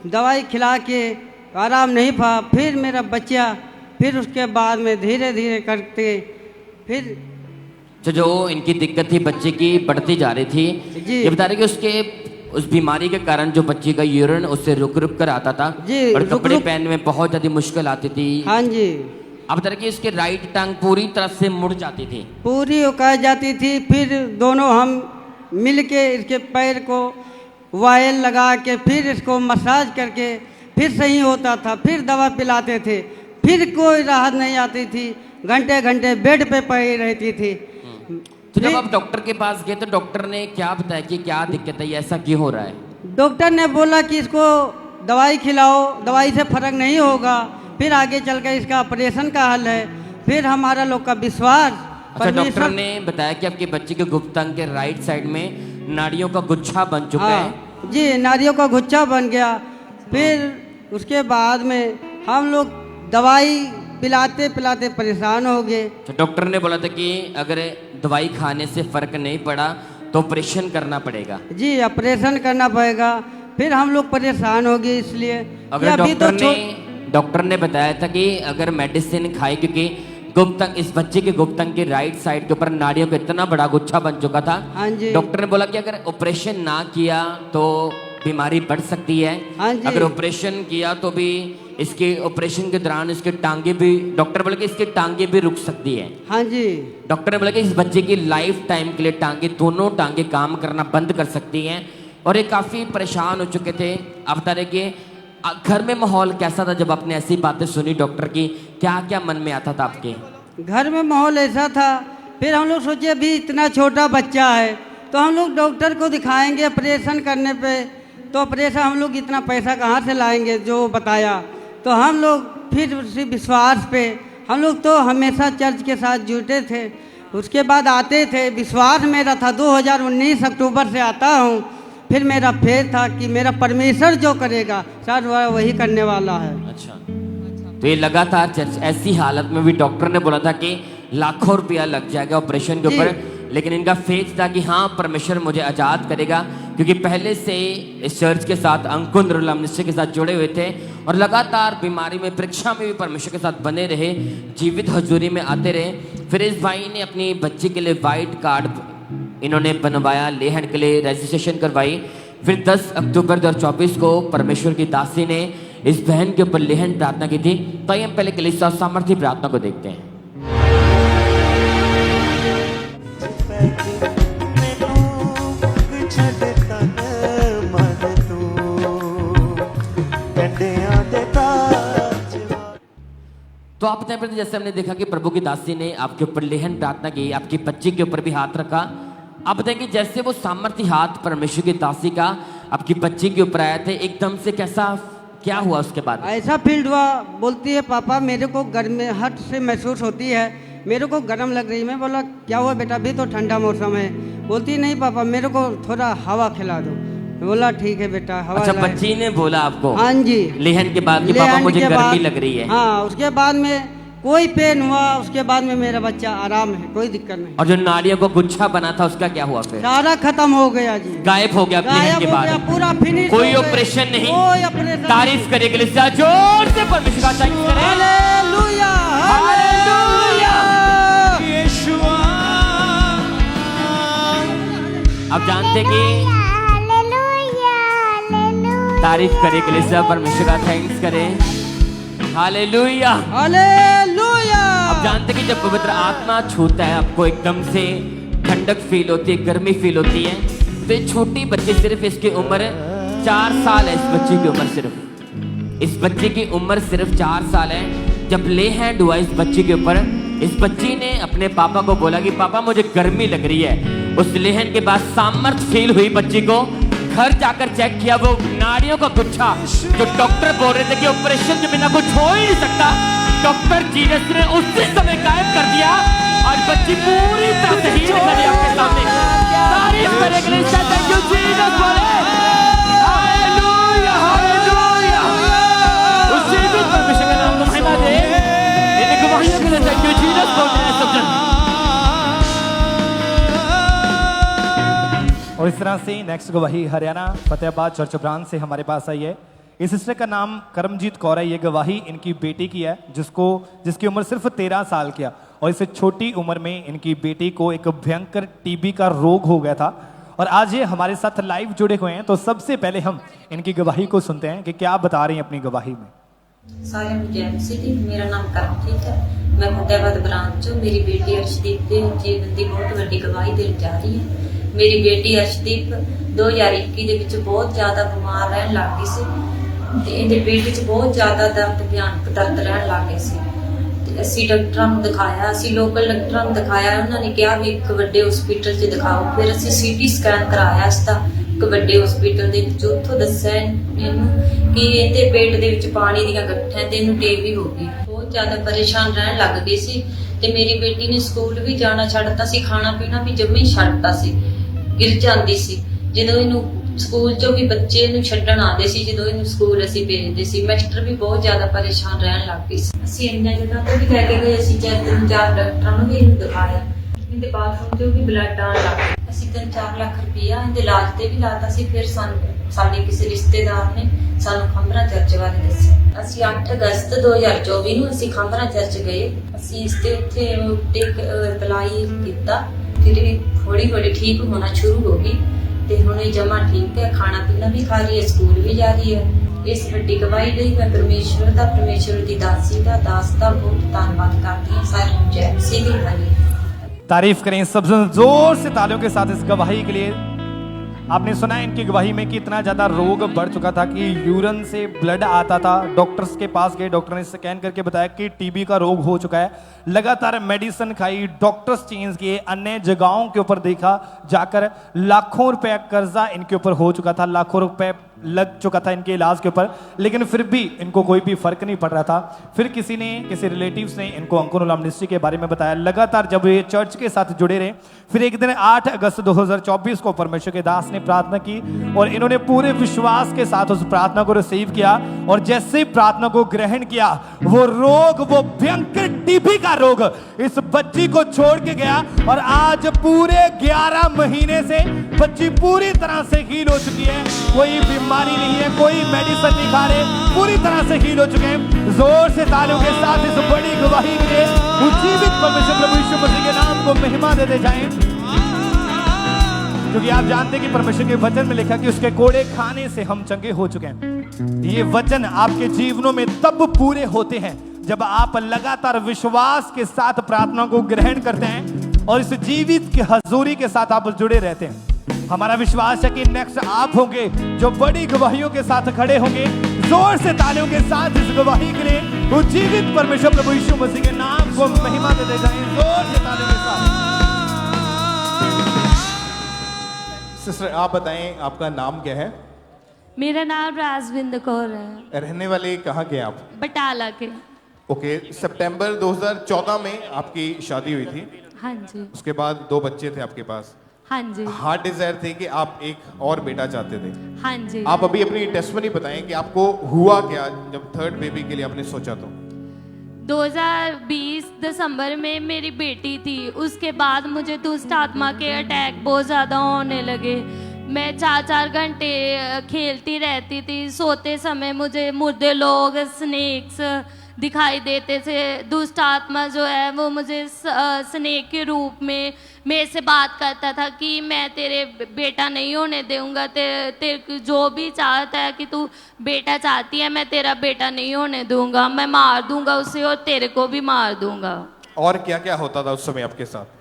दवाई खिला के आराम नहीं पा। फिर मेरा बच्चा फिर उसके बाद में धीरे धीरे करते फिर जो इनकी दिक्कत थी बच्चे की बढ़ती जा रही थी, ये बता रहे कि उसके उस बीमारी के कारण जो बच्ची का यूरिन उससे रुक रुक कर आता था और कपड़े पहनने में बहुत ज्यादा मुश्किल आती थी। हाँ जी। अब बता रहे कि उसकी राइट टांग पूरी तरह से मुड़ जाती थी, पूरी उकड़ जाती थी। फिर दोनों हम मिल के इसके पैर को वायल लगा के फिर इसको मसाज करके फिर सही होता था। फिर दवा पिलाते थे, फिर कोई राहत नहीं आती थी, घंटे घंटे बेड पे पड़ी रहती थी। तो जब आप डॉक्टर के पास गए तो डॉक्टर ने क्या बताया कि क्या दिक्कत है, ऐसा क्यों हो रहा है? डॉक्टर ने बोला कि इसको दवाई खिलाओ, दवाई से फर्क नहीं होगा, फिर आगे चलकर इसका ऑपरेशन का हल है। फिर हमारा लोग का विश्वास। अच्छा, डॉक्टर ने बताया कि आपके बच्चे के गुप्त अंग के राइट साइड में नाड़ियों का गुच्छा बन चुका है। जी, नाड़ियों का गुच्छा बन गया। फिर उसके बाद में हम लोग दवाई पिलाते पिलाते परेशान हो गए। तो डॉक्टर ने बोला था कि अगर दवाई खाने से फर्क नहीं पड़ा तो ऑपरेशन करना पड़ेगा। जी, ऑपरेशन करना पड़ेगा। फिर हम लोग परेशान हो गए इसलिए अगर डॉक्टर ने बताया था कि अगर मेडिसिन खाए, क्योंकि गुप्तंग इस बच्चे के गुप्तंग के राइट साइड के ऊपर नाड़ियों का इतना बड़ा गुच्छा बन चुका था। हाँ जी। डॉक्टर ने बोला कि अगर ऑपरेशन ना किया तो बीमारी बढ़ सकती है। हाँ जी। अगर ऑपरेशन किया तो भी इसके ऑपरेशन के दौरान इसके टांगे भी, डॉक्टर बोले कि इसकी टांगे भी रुक सकती है। हाँ जी। डॉक्टर ने बोला कि इस बच्चे की लाइफ टाइम के लिए टांगे, दोनों टांगे काम करना बंद कर सकती हैं। और ये काफ़ी परेशान हो चुके थे। आप बता रहे कि घर में माहौल कैसा था जब आपने ऐसी बातें सुनी डॉक्टर की? क्या क्या मन में आता था आपके? घर में माहौल ऐसा था, फिर हम लोग सोचे अभी इतना छोटा बच्चा है तो हम लोग डॉक्टर को दिखाएंगे ऑपरेशन करने पे, तो ऑपरेशन हम लोग इतना पैसा कहाँ से लाएंगे जो बताया। तो हम लोग फिर उसी विश्वास पे हम लोग तो हमेशा चर्च के साथ जुटे थे, उसके बाद आते थे। विश्वास मेरा था 2019 अक्टूबर से आता हूँ, फिर मेरा फेथ था कि मेरा परमेश्वर जो करेगा शायद वही करने वाला है। अच्छा, तो ये लगातार चर्च, ऐसी हालत में भी डॉक्टर ने बोला था कि लाखों रुपया लग जाएगा ऑपरेशन के ऊपर, लेकिन इनका फेथ था कि हाँ परमेश्वर मुझे आज़ाद करेगा, क्योंकि पहले से इस चर्च के साथ अंकुर निर्मला मिनिस्ट्री के साथ जुड़े हुए थे और लगातार बीमारी में, परीक्षा में भी परमेश्वर के साथ बने रहे, जीवित हजूरी में आते रहे। फिर इस भाई ने अपनी बच्ची के लिए वाइट कार्ड इन्होंने बनवाया, लेहन के लिए रजिस्ट्रेशन करवाई। फिर 10 अक्टूबर 2024 को परमेश्वर की दासी ने इस बहन के ऊपर लेहन प्रार्थना की थी। तो हम पहले कलीसिया सामर्थ्य प्रार्थना को देखते हैं। तो आप बताएं, जैसे हमने देखा कि प्रभु की दासी ने आपके ऊपर लेहन प्रार्थना की, आपकी बच्ची के ऊपर भी हाथ रखा। आप बताएं कि जैसे वो सामर्थ्य हाथ परमेश्वर की दासी का आपकी बच्ची के ऊपर आया थे, एकदम से कैसा, क्या हुआ उसके बाद? ऐसा फील्ड हुआ, बोलती है पापा मेरे को गर्मी हट से महसूस होती है, मेरे को गर्म लग रही है। मैं बोला क्या हुआ बेटा, अभी तो ठंडा मौसम है। बोलती नहीं पापा मेरे को थोड़ा हवा खिला दो। बोला ठीक है बेटा हवा। अच्छा, बच्ची ने बोला आपको? हाँ जी, लेहन के बाद कि पापा मुझे गर्मी लग रही है। हाँ, उसके बाद में कोई पेन हुआ, उसके बाद में मेरा बच्चा आराम है, कोई दिक्कत नहीं। और जो नाड़ियों को गुच्छा बना था उसका क्या हुआ? फिर सारा खत्म हो गया जी, गायब हो गया लेहन के बाद, पूरा फिनिश। कोई ऑपरेशन नहीं। कोई ऑपरेशन। तारीफ करे कलीसिया, जोर से परमेश्वर का थैंक्स करें। Hallelujah, hallelujah. यीशुआ। अब जानते कि तारीफ करे कलीसिया, परमेश्वर का थैंक्स करें। Hallelujah, hallelujah. अब जानते कि जब पवित्र आत्मा छूता है आपको एकदम से ठंडक फील होती है, गर्मी फील होती है। तो ये छोटी बच्ची, सिर्फ इसकी उम्र 4 साल है। इस बच्ची की उम्र इस बच्ची की उम्र सिर्फ 4 साल है। जब ले हैंड हुआ इस बच्ची के ऊपर, इस बच्ची ने अपने पापा को बोला कि पापा मुझे गर्मी लग रही है। उस लेहन के बाद सामर्थ्य फील हुई बच्ची को। घर जाकर चेक किया, वो नाड़ियों का गुच्छा जो डॉक्टर बोल रहे थे कि ऑपरेशन के बिना कुछ हो ही नहीं सकता, डॉक्टर जीसस ने उसी समय गायब कर दिया और बच्ची पूरी तरह से हील कर दी आपके सामने। तारीफ करें कलीसिया, थैंक यू जीसस बोले। Hallelujah, hallelujah. उसी दिन परमेश्वर के नाम को महिमा दे। इन गवाहियों के लिए थैंक यू जीसस बोलते हैं सब जन। और इस तरह से नेक्स्ट गवाही हरियाणा फतेहाबाद चर्च ब्रांच से हमारे पास आई है। इस सिस्टर का नाम करमजीत कौर है। ये गवाही इनकी बेटी की है, जिसकी उम्र सिर्फ 13 साल की है। और इससे छोटी उम्र में इनकी बेटी को एक भयंकर टीबी का रोग हो गया था। और आज ये हमारे साथ लाइव जुड़े हुए हैं। तो सबसे पहले हम इनकी गवाही को सुनते हैं कि क्या बता रही हैं अपनी गवाही में। सारे मुझे मेरा नाम करमजीत है, मैं फतेहाबाद ब्रांच चो। मेरी बेटी अर्शदीप के जीवन की बहुत बड़ी गवाही देने जा रही है। मेरी बेटी अर्शदीप 2021 ਦੇ ਵਿੱਚ ਬਹੁਤ ਜ਼ਿਆਦਾ ਬਿਮਾਰ ਰਹਿਣ ਲੱਗ ਗਈ ਸੀ ਤੇ ਇਹਦੇ ਪੇਟ ਵਿੱਚ ਬਹੁਤ ਜ਼ਿਆਦਾ ਭਿਆਨਕ ਦਰਦ ਰਹਿਣ ਲੱਗ ਗਏ ਸੀ ਤੇ ਅਸੀਂ ਡਾਕਟਰਾਂ ਨੂੰ ਦਿਖਾਇਆ, ਅਸੀਂ ਲੋਕਲ ਡਾਕਟਰਾਂ ਨੂੰ ਦਿਖਾਇਆ। ਉਹਨਾਂ ਨੇ ਕਿਹਾ ਵੀ ਇੱਕ ਵੱਡੇ ਹਸਪੀਟਲ 'ਚ ਦਿਖਾਓ। ਫਿਰ ਅਸੀਂ ਸੀਟੀ ਸਕੈਨ ਕਰਾਇਆ ਇਸ ਦਾ ਇੱਕ ਵੱਡੇ ਹਸਪੀਟਲ ਦੇ ਵਿੱਚ। ਉੱਥੋਂ ਦੱਸਿਆ ਇਹਨੂੰ ਕਿ ਇਹਦੇ ਪੇਟ ਦੇ ਵਿੱਚ ਪਾਣੀ ਦੀਆਂ ਗੱਠਾਂ ਤੇ ਇਹਨੂੰ ਟੀਬੀ ਹੋ ਗਈ। ਬਹੁਤ ਜ਼ਿਆਦਾ ਪਰੇਸ਼ਾਨ ਰਹਿਣ ਲੱਗ ਗਈ ਸੀ ਤੇ ਮੇਰੀ ਬੇਟੀ ਨੇ ਸਕੂਲ ਵੀ ਜਾਣਾ ਛੱਡਤਾ ਸੀ, ਖਾਣਾ ਪੀਣਾ ਵੀ ਜੰਮੇ ਹੀ ਛੱਡਤਾ ਸੀ। गिर जाती सी जो इन स्कूल चो भी बच्चे इन छड्डण आते सी, जो इन स्कूल असीं भेजते सी। मास्टर भी बहुत ज्यादा परेशान रहन लग गए। असीं इन्ना जगह तो भी लैके गए, असीं 3-4 डॉक्टरां नूं भी इहनूं दिखाया। इहदे बाथरूम चो भी ब्लड आउण लग पिया। असीं 3-4 लाख रुपया इहदे इलाज ते भी लाता सी। फिर साडे किसी रिश्तेदार ने सानूं खंबरा चर्च बारे दस्सिया। असीं 8 अगस्त 2024 नूं असीं खंबरा चर्च गए। असीं इसते उत्थे अप्लाई कीता, फिर भी थोड़ी थोड़ी ठीक होना शुरू हो गई। ਤੇ ਹੁਣ ਇਹ ਜਮਾ ਠੀਕ ਹੈ, ਖਾਣਾ ਪੀਣਾ ਵੀ ਖਾ ਰਹੀ ਹੈ, ਸਕੂਲ ਵੀ ਜਾ ਰਹੀ ਹੈ। ਇਸ ਵੱਡੀ ਗਵਾਹੀ ਲਈ ਮੈਂ ਪਰਮੇਸ਼ਵਰ ਦੀ ਦਾਸ ਦਾ ਬਹੁਤ ਧੰਨਵਾਦ ਕਰਦੀ ਹਾਂ। ਸਾਰਿਆਂ ਨੂੰ ਜੈ ਮਸੀਹ ਦੀ ਹਰੀ। तारीफ करें सबसे जोर से तालियों के साथ इस गवाही के लिए। आपने सुना इनकी गवाही में कि इतना ज़्यादा रोग बढ़ चुका था कि यूरिन से ब्लड आता था। डॉक्टर्स के पास गए, डॉक्टर ने स्कैन करके बताया कि टीबी का रोग हो चुका है। लगातार मेडिसिन खाई, डॉक्टर्स चेंज किए, अन्य जगहों के ऊपर देखा जाकर, लाखों रुपए कर्जा इनके ऊपर हो चुका था, लाखों रुपए लग चुका था इनके इलाज के ऊपर, लेकिन फिर भी इनको कोई भी फर्क नहीं पड़ रहा था। फिर किसी रिलेटिव्स ने इनको अंकुर मिनिस्ट्री के बारे में बताया। लगातार जब ये चर्च के साथ जुड़े रहे, फिर एक दिन 8 अगस्त 2024 को परमेश्वर के दास ने प्रार्थना की और इन्होंने पूरे विश्वास के साथ उस प्रार्थना को रिसीव किया। और जैसे ही प्रार्थना को ग्रहण किया, वो रोग, वो भयंकर टीबी का रोग इस बच्ची को छोड़ के गया। और आज पूरे 11 महीने से बच्ची पूरी तरह से हील हो चुकी है। कोई बीमारी नहीं है, कोई मेडिसिन नहीं खा रहे, पूरी तरह से हील हो चुके हैं। जोर से तालियों के साथ इस बड़ी गवाही के लिए उज्जीवित परमेश्वर प्रभु यीशु मसीह के नाम को महिमा देते जाएं। क्योंकि आप जानते हैं कि परमेश्वर के वचन में लिखा कि उसके कोड़े खाने से हम चंगे हो चुके हैं। ये वचन आपके जीवनों में तब पूरे होते हैं जब आप लगातार विश्वास के साथ प्रार्थना को ग्रहण करते हैं और इस जीवित की हजूरी के साथ आप जुड़े रहते हैं। हमारा विश्वास है कि नेक्स्ट आप होंगे जो बड़ी गवाहियों के साथ खड़े होंगे। जोर से तालियों के साथ इस गवाही के लिए उज्जीवित परमेश्वर प्रभु यीशु मसीह के नाम को महिमा देते जाएं। जोर से तालियों के साथ। सिस्टर आप बताएं, आपका नाम क्या है? मेरा नाम राजविंदर कौर है। रहने वाले कहाँ के आप? बटाला के। ओके, सितंबर 2014 में आपकी शादी हुई थी। हाँ जी। उसके बाद 2 बच्चे थे आपके पास। हाँ जी। हार्ट डिजायर थे कि आप एक और बेटा चाहते थे। हाँ जी। आप अभी अपनी टेस्टमनी बताएं कि आपको हुआ क्या जब 3rd बेबी के लिए आपने सोचा तो? 2020 दिसंबर में मेरी बेटी थी। उसके बाद मुझे दुष्ट आत्मा के अटैक बहुत ज़्यादा होने लगे। मैं 4-4 घंटे खेलती रहती थी। सोते समय मुझे मुर्दे लोग, स्नेक्स दिखाई देते थे। दुष्ट आत्मा जो है वो मुझे स्नेक के रूप में मेरे से बात करता था कि मैं तेरे बेटा नहीं होने दूंगा, तेरे जो भी चाहता है कि तू बेटा चाहती है, मैं तेरा बेटा नहीं होने दूंगा, मैं मार दूंगा उसे और तेरे को भी मार दूंगा। और क्या क्या होता था उस समय आपके साथ?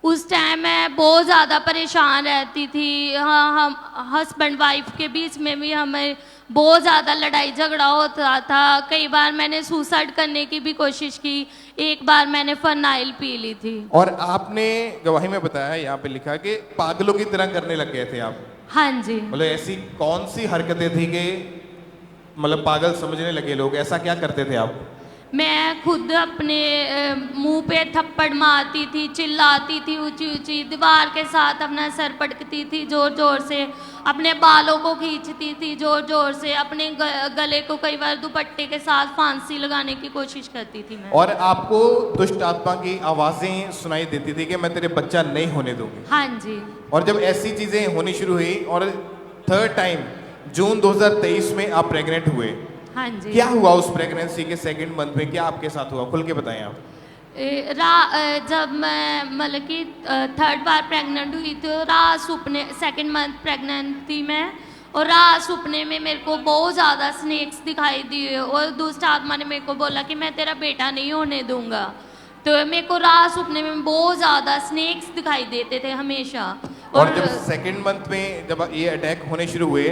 उस टाइम मैं बहुत ज़्यादा परेशान रहती थी। हाँ, हम हस्बैंड वाइफ के बीच में भी हमें बहुत ज़्यादा लड़ाई झगड़ा होता था। कई बार मैंने सुसाइड करने की भी कोशिश की। एक बार मैंने फनाइल पी ली थी। और आपने गवाही में बताया, यहाँ पे लिखा कि पागलों की तरह करने लग गए थे आप। हाँ जी। मतलब ऐसी कौन सी हरकतें थी कि मतलब पागल समझने लगे लोग? ऐसा क्या करते थे आप? मैं खुद अपने मुंह पे थप्पड़ मारती थी, चिल्लाती थी ऊंची ऊंची, दीवार के साथ अपना सर पटकती थी जोर जोर से, अपने बालों को खींचती थी जोर जोर से, अपने गले को कई बार दुपट्टे के साथ फांसी लगाने की कोशिश करती थी मैं। और आपको दुष्ट आत्मा की आवाजें सुनाई देती थी कि मैं तेरे बच्चा नहीं होने दूंगी। हाँ जी। और जब ऐसी चीजें होनी शुरू हुई और 3rd टाइम जून 2023 में आप प्रेग्नेंट हुए, हाँ जी। क्या हुआ उस प्रेगनेंसी के 2nd मंथ में? क्या आपके साथ हुआ, खुल के बताएं आप। जब मैं मतलब कि 3rd बार प्रेग्नेंट हुई तो रात सुपने 2nd मंथ प्रेग्नेंट थी मैं, और रात सुपने में मेरे को बहुत ज़्यादा स्नेक्स दिखाई दिए और दुष्ट आत्मा ने मेरे को बोला कि मैं तेरा बेटा नहीं होने दूंगा। तो मेरे को रात सुपने में बहुत ज़्यादा स्नेक्स दिखाई देते थे हमेशा। और जब 2nd मंथ में जब ये अटैक होने शुरू हुए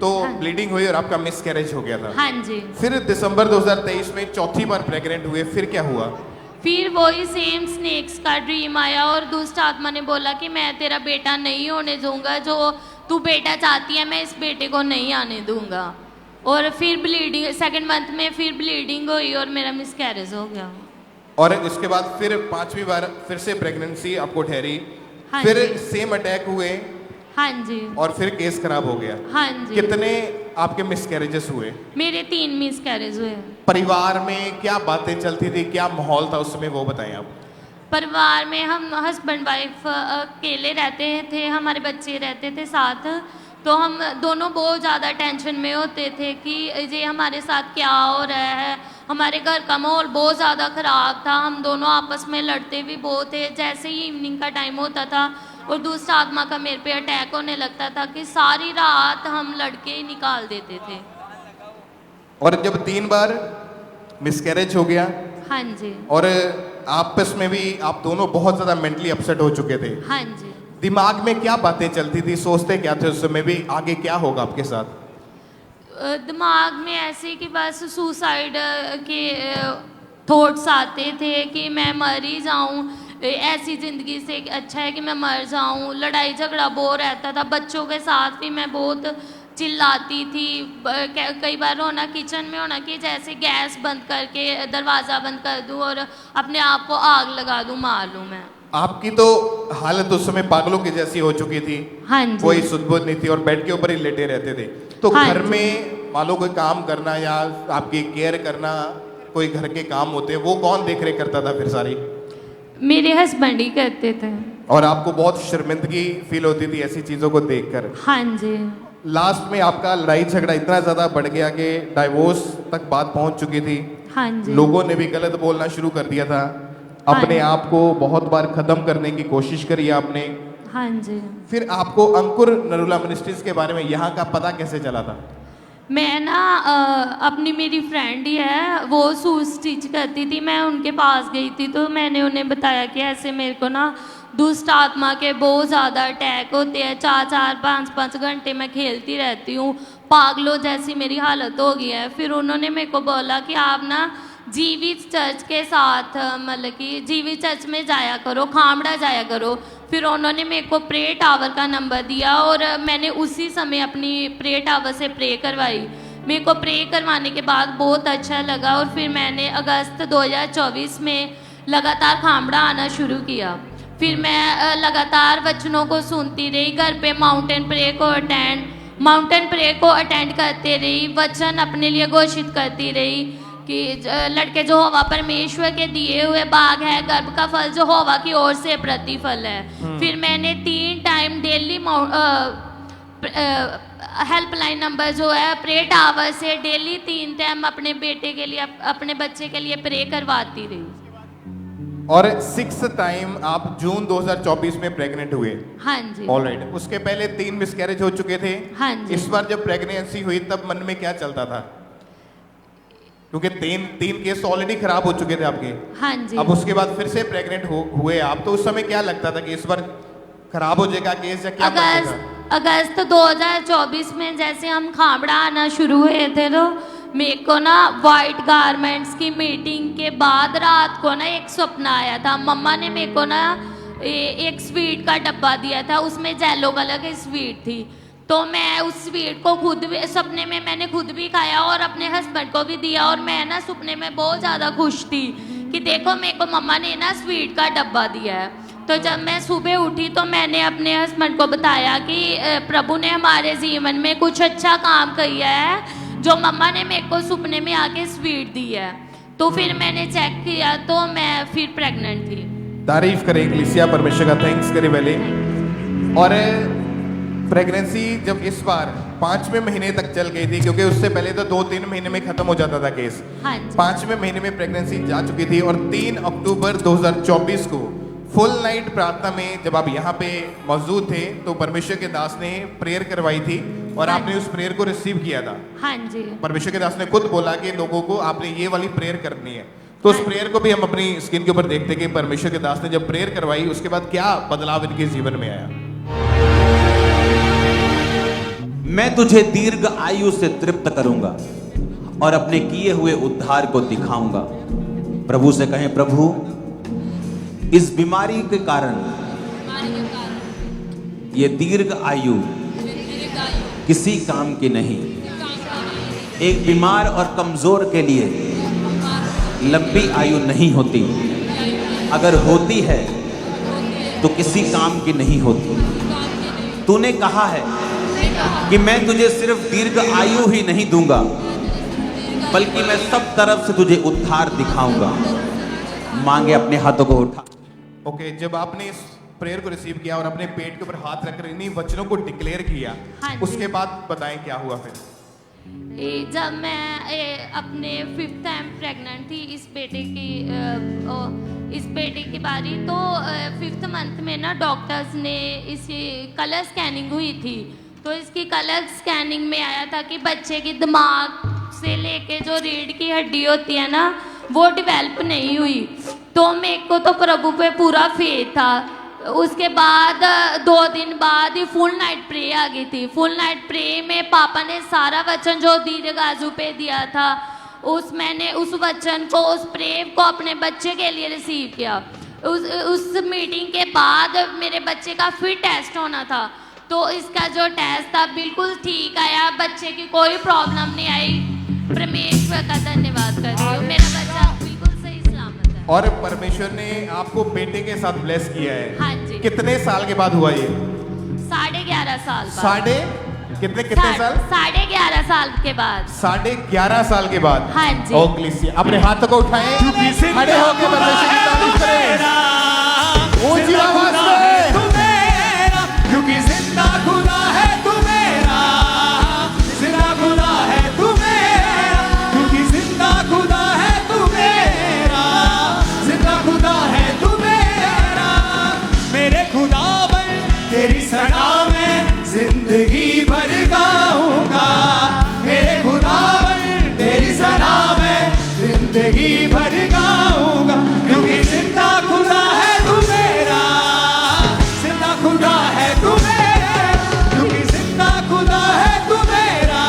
तो ब्लीडिंग हुई और आपका मिसकैरेज हो गया था। हाँ जी। फिर दिसंबर 2023 में 4थी बार प्रेग्नेंट हुए, फिर क्या हुआ? फिर वही सेम स्नेक्स का ड्रीम आया और दुष्ट आत्मा ने बोला कि मैं तेरा बेटा नहीं होने दूंगा, जो तू बेटा चाहती है मैं इस बेटे को नहीं आने दूंगा। और फिर ब्लीडिंग 2nd मंथ में फिर ब्लीडिंग हुई और मेरा मिसकैरेज हो गया। और इसके बाद फिर 5वीं बार फिर से प्रेगनेंसी आपको ठहरी। हाँ फिर जी। सेम अटैक हुए। हाँ जी। और फिर केस खराब हो गया। हाँ जी। कितने आपके मिसकैरेजेस हुए? मेरे 3 मिसकैरेज हुए। परिवार में क्या बातें चलती थी, क्या माहौल था उस समय, वो बताएं आप। परिवार में हम हस्बैंड वाइफ अकेले रहते थे, हमारे बच्चे रहते थे साथ, तो हम दोनों बहुत ज़्यादा टेंशन में होते थे कि ये हमारे साथ क्या हो रहा है। हमारे घर का माहौल बहुत ज़्यादा ख़राब था, हम दोनों आपस में लड़ते भी बहुत थे। जैसे ही इवनिंग का टाइम होता था और दुष्ट आत्मा का मेरे पे अटैक होने लगता था कि सारी रात हम लड़के ही निकाल देते थे। और जब 3 बार मिसकैरेज हो गया, हाँ जी, और आपस में भी आप दोनों बहुत ज्यादा मेंटली अपसेट हो चुके थे, हाँ जी। दिमाग में क्या बातें चलती थी, सोचते क्या थे उस समय भी, आगे क्या होगा आपके साथ? दिमाग में ऐसे कि बस सुसाइड के थॉट्स आते थे कि मैं मर ही जाऊं, ऐसी ज़िंदगी से अच्छा है कि मैं मर जाऊं। लड़ाई झगड़ा बहुत रहता था, बच्चों के साथ भी मैं बहुत चिल्लाती थी। कई बार होना किचन में होना कि जैसे गैस बंद करके दरवाज़ा बंद कर दूं और अपने आप को आग लगा दूं, मार लूं मैं। आपकी तो हालत उस समय पागलों की जैसी हो चुकी थी। हाँ जी। कोई सुध-बुध नहीं थी और बेड के ऊपर ही लेटे रहते थे। तो हाँ घर जी। में मान लो कोई काम करना या आपकी केयर करना, कोई घर के काम होते, वो कौन देख रेख करता था फिर सारी? मेरे हस्बैंड ही करते थे। और आपको बहुत शर्मिंदगी फील होती थी ऐसी चीजों को देखकर? हाँ जी। लास्ट में आपका लड़ाई झगड़ा इतना ज्यादा बढ़ गया कि डाइवोर्स तक बात पहुंच चुकी थी। हाँ जी। लोगों ने भी गलत बोलना शुरू कर दिया था। अपने आप को बहुत बार खत्म करने की कोशिश करी आपने। हाँ जी। फिर आपको अंकुर नरूला मिनिस्ट्रीज के बारे में यहाँ का पता कैसे चला था? मैं ना अपनी मेरी फ्रेंड ही है, वो सूट स्टिच करती थी, मैं उनके पास गई थी तो मैंने उन्हें बताया कि ऐसे मेरे को ना दुष्ट आत्मा के बहुत ज़्यादा अटैक होते हैं, 4-4, 5-5 घंटे मैं खेलती रहती हूँ, पागलों जैसी मेरी हालत हो गई है। फिर उन्होंने मेरे को बोला कि आप ना जीवित चर्च के साथ मतलब कि जीवित चर्च में जाया करो, खामड़ा जाया करो। फिर उन्होंने मेरे को प्रे टावर का नंबर दिया और मैंने उसी समय अपनी प्रे टावर से प्रे करवाई। मेरे को प्रे करवाने के बाद बहुत अच्छा लगा और फिर मैंने अगस्त 2024 में लगातार खामड़ा आना शुरू किया। फिर मैं लगातार वचनों को सुनती रही, घर पे माउंटेन प्रे को अटेंड करते रही, वचन अपने लिए घोषित करती रही कि लड़के जो होवा परमेश्वर के दिए हुए बाग है, गर्भ का फल जो होवा की ओर से प्रतिफल है। फिर मैंने 3 टाइम डेली हेल्पलाइन नंबर जो है प्रे टावर से डेली 3 टाइम अपने बेटे के लिए, अपने बच्चे के लिए प्रे करवाती रही। और 6th टाइम आप जून 2024 में प्रेग्नेंट हुए? हाँ जी। ऑलराइट। उसके पहले 3 मिसकैरेज हो चुके थे। हाँ जी। इस बार जब प्रेगनेंसी हुई तब मन में क्या चलता था? क्योंकि 3 केस ऑलरेडी खराब हो चुके थे आपके। हाँ जी। अब उसके बाद फिर से प्रेग्नेंट हुए आप, तो उस समय क्या लगता था कि इस बार खराब हो जाएगा केस या क्या? अगस्त 2024 में जैसे हम खामड़ा आना शुरू हुए थे तो मेरे को ना वाइट गारमेंट्स की मीटिंग के बाद रात को ना एक सपना आया था। मम्मा ने मेरे को ना एक स्वीट का डब्बा दिया था, उसमें येलो कलर की स्वीट थी। तो मैं उस स्वीट को खुद भी सपने में मैंने खुद भी खाया और अपने हस्बैंड को भी दिया और मैं ना सपने में बहुत ज़्यादा खुश थी कि देखो मेरे को मम्मा ने ना स्वीट का डब्बा दिया है। तो जब मैं सुबह उठी तो मैंने अपने हस्बैंड को बताया कि प्रभु ने हमारे जीवन में कुछ अच्छा काम किया है जो मम्मा ने मेरे को सपने में आके स्वीट दी है। तो फिर मैंने चेक किया तो मैं फिर प्रेग्नेंट थी। तारीफ करें इक्लेसिया, परमेश्वर का थैंक्स करें पहले। और प्रेगनेंसी जब इस बार 5वें महीने तक चल गई थी, क्योंकि उससे पहले तो 2-3 महीने में खत्म हो जाता था केस। हाँ 5वें महीने में प्रेगनेंसी जा चुकी थी और 3 अक्टूबर 2024 को फुल नाइट प्रार्थना में जब आप यहाँ पे मौजूद थे तो परमेश्वर के दास ने प्रेयर करवाई थी और आपने उस प्रेयर को रिसीव किया था। हाँ जी। परमेश्वर के दास ने खुद बोला कि लोगों को आपने ये वाली प्रेयर करनी है। तो उस प्रेयर को भी हम अपनी स्क्रीन के ऊपर देखते कि परमेश्वर के दास ने जब प्रेयर करवाई उसके बाद क्या बदलाव इनके जीवन में आया। मैं तुझे दीर्घ आयु से तृप्त करूंगा और अपने किए हुए उद्धार को दिखाऊंगा। प्रभु से कहें, प्रभु इस बीमारी के कारण ये दीर्घ आयु किसी काम की नहीं। एक बीमार और कमजोर के लिए लंबी आयु नहीं होती, अगर होती है तो किसी काम की नहीं होती। तूने कहा है कि मैं तुझे सिर्फ दीर्घ आयु ही नहीं दूंगा बल्कि मैं सब तरफ से तुझे उद्धार दिखाऊंगा। मांगे अपने हाथों को उठा। ओके, जब आपने इस प्रेयर को रिसीव किया और अपने पेट के ऊपर हाथ रखकर इन्हीं वचनों को डिक्लेयर किया, उसके बाद बताएं क्या हुआ फिर? जब मैं अपने 5th टाइम प्रेग्नेंट थी इस बेटे की बारी। तो 5th मंथ में ना डॉक्टर्स ने इसी कलर स्कैनिंग हुई थी, तो इसकी कलर स्कैनिंग में आया था कि बच्चे की दिमाग से लेके जो रीढ़ की हड्डी होती है ना वो डेवलप नहीं हुई। तो मेरे को तो प्रभु पे पूरा फेथ था। उसके बाद 2 दिन बाद ही फुल नाइट प्रे आ गई थी। फुल नाइट प्रे में पापा ने सारा वचन जो दीर्घायु पे दिया था मैंने उस वचन को, उस प्रे को अपने बच्चे के लिए रिसीव किया। उस मीटिंग के बाद मेरे बच्चे का फिर टेस्ट होना था, तो इसका जो टेस्ट था बिल्कुल ठीक आया, बच्चे की कोई प्रॉब्लम नहीं आई। परमेश्वर का धन्यवाद करती हूँ, मेरा बच्चा बिल्कुल सही सलामत है। और परमेश्वर ने आपको बेटे के साथ ब्लेस किया है। हाँ जी। कितने साल के बाद हुआ ये? 11.5 साल बाद। साढ़े कितने साल? 11.5 साल के बाद। 11.5 साल के बाद। हाँ जी। ओक्लिसिया अपने हाथों को उठाएं, खड़े होकर परमेश्वर की तारीफ करें ऊंची आवाज में। क्योंकि जिंदा खुदा है तू मेरा, जिंदा खुदा है तू मेरा, क्योंकि जिंदा खुदा है तू मेरा, जिंदा खुदा है तू मेरा। मेरे खुदा बन तेरी सना में जिंदगी भर गाऊंगा, मेरे खुदा बन तेरी सना में जिंदगी भर गाऊंगा, क्योंकि जिंदा खुदा है तू मेरा, जिंदा खुदा है तू मेरा, क्योंकि जिंदा खुदा है तू मेरा।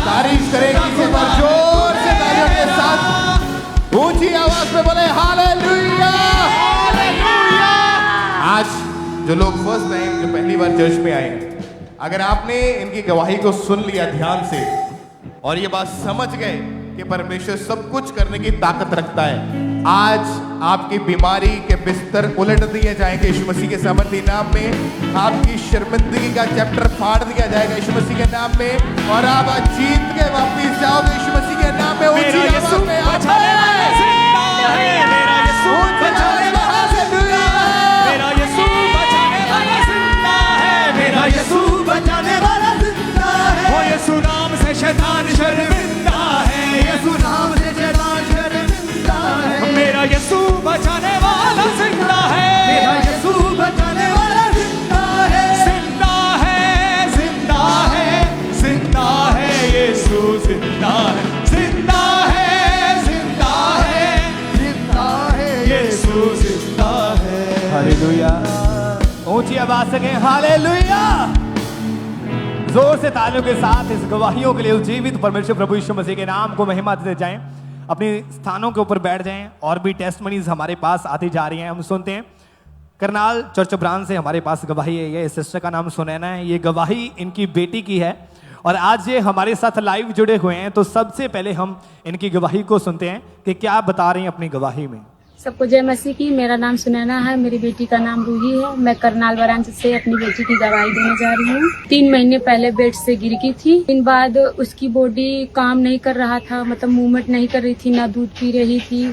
तारीफ करेगी से जोर से तालियों के साथ ऊंची आवाज में बोले हालेलुया। आज जो लोग फर्स्ट टाइम, जो पहली बार चर्च में आए हैं, अगर आपने इनकी गवाही को सुन लिया ध्यान से और ये बात समझ गए कि परमेश्वर सब कुछ करने की ताकत रखता है, आज आपकी बीमारी के बिस्तर उलट दिए जाएंगे यीशु मसीह के सामर्थी नाम में। आपकी शर्मिंदगी का चैप्टर फाड़ दिया जाएगा यीशु मसीह के नाम में, और आप आज जीत के वापस जाओगे यीशु मसीह के नाम में। ऊंची आवाज में मेरा यीशु बचाने वाला जिंदा है, वो यीशु नाम से शैतान शर्मिंदा है, यीशु नाम से शैतान शर्मिंदा है। मेरा यीशु बचाने वाला जिंदा है, मेरा यीशु बचाने वाला जिंदा है, जिंदा है, जिंदा है, जिंदा है, यीशु जिंदा है, जिंदा है, जिंदा है, जिंदा है, यीशु जिंदा है। हालेलुया। ऊंची आवाज से कहें हालेलुया। जोर से तालियों के साथ इस गवाहियों के लिए जीवित परमेश्वर प्रभु यीशु मसीह के नाम को महिमा देते जाएं। अपने स्थानों के ऊपर बैठ जाएं। और भी टेस्टमनीज हमारे पास आती जा रही हैं, हम सुनते हैं। करनाल चर्च ब्रांच से हमारे पास गवाही है, ये सिस्टर का नाम सुनैना है। ये गवाही इनकी बेटी की है और आज ये हमारे साथ लाइव जुड़े हुए हैं। तो सबसे पहले हम इनकी गवाही को सुनते हैं कि क्या बता रही हैं अपनी गवाही में। सबको जय मसीह की। मेरा नाम सुनैना है, मेरी बेटी का नाम रूही है। मैं करनाल ब्रांच से अपनी बेटी की गवाही देने जा रही हूँ। 3 महीने पहले बेड से गिर गई थी। दिन बाद उसकी बॉडी काम नहीं कर रहा था, मतलब मूवमेंट नहीं कर रही थी, ना दूध पी रही थी,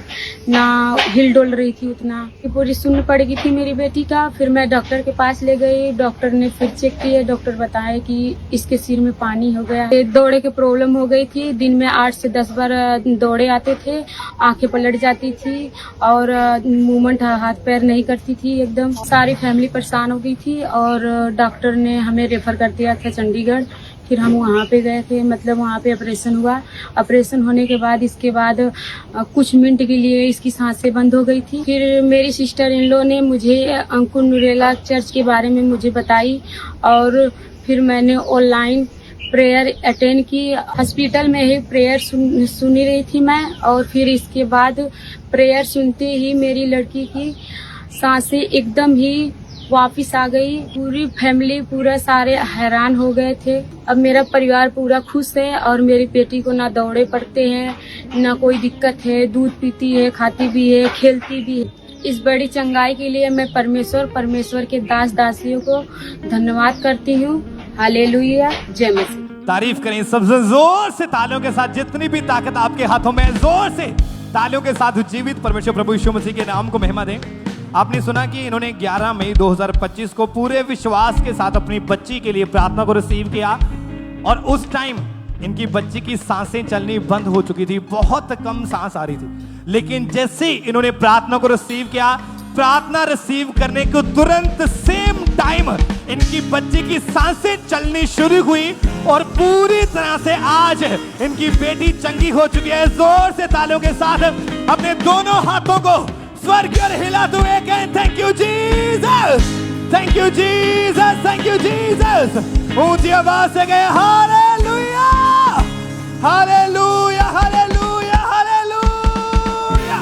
ना हिल डोल रही थी उतना। पूरी सुन्न पड़ गई थी मेरी बेटी का। फिर मैं डॉक्टर के पास ले गई, डॉक्टर ने फिर चेक किया। डॉक्टर बताया कि इसके सिर में पानी हो गया है, दौड़े की प्रॉब्लम हो गई थी। दिन में 8 से 10 बार दौड़े आते थे, आंखें पलट जाती थी और मूवमेंट हाथ पैर नहीं करती थी एकदम। सारी फैमिली परेशान हो गई थी और डॉक्टर ने हमें रेफर कर दिया था चंडीगढ़। फिर हम वहाँ पे गए थे, मतलब वहाँ पे ऑपरेशन हुआ। ऑपरेशन होने के बाद इसके बाद कुछ मिनट के लिए इसकी सांसें बंद हो गई थी। फिर मेरी सिस्टर इन लॉ ने मुझे अंकुर नुरेला चर्च के बारे में मुझे बताई और फिर मैंने ऑनलाइन प्रेयर अटेंड की। हॉस्पिटल में ही प्रेयर सुनी रही थी मैं, और फिर इसके बाद प्रेयर सुनते ही मेरी लड़की की सांसें एकदम ही वापस आ गई। पूरी फैमिली पूरा सारे हैरान हो गए थे। अब मेरा परिवार पूरा खुश है और मेरी बेटी को ना दौड़े पड़ते हैं, ना कोई दिक्कत है, दूध पीती है, खाती भी है, खेलती भी है। इस बड़ी चंगाई के लिए मैं परमेश्वर के दास दासियों को धन्यवाद करती हूँ। हालेलुया, जय मसीह। तारीफ करें सबसे जोर से तालियों के साथ। जितनी भी ताकत आपके हाथों में, जोर से तालियों के साथ जीवित परमेश्वर प्रभु यीशु मसीह के नाम को महिमा दें। आपने सुना कि इन्होंने 11 मई 2025 को पूरे विश्वास के साथ अपनी बच्ची के लिए प्रार्थना को रिसीव किया और उस टाइम इनकी बच्ची की सांसें चलनी बंद हो चुकी थी, बहुत कम सांस आ रही थी। लेकिन जैसे ही इन्होंने प्रार्थना को रिसीव किया, प्रार्थना रिसीव करने को तुरंत सेम टाइम इनकी बच्ची की सांसें चलनी शुरू हुई और पूरी तरह से आज इनकी बेटी चंगी हो चुकी है। जोर से तालियों के साथ अपने दोनों हाथों को स्वर्ग की ओर हिलाते हुए कहें thank you Jesus, thank you Jesus, thank you Jesus. ऊंची आवाज से गए हालेलुया, हालेलुया, हालेलुया, हालेलुया।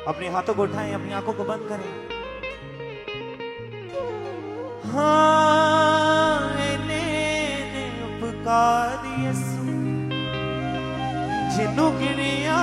अपने हाथों को उठाएं, अपनी आंखों को बंद करें। हाँ ने उपकार यसु जिन्हों गिणिया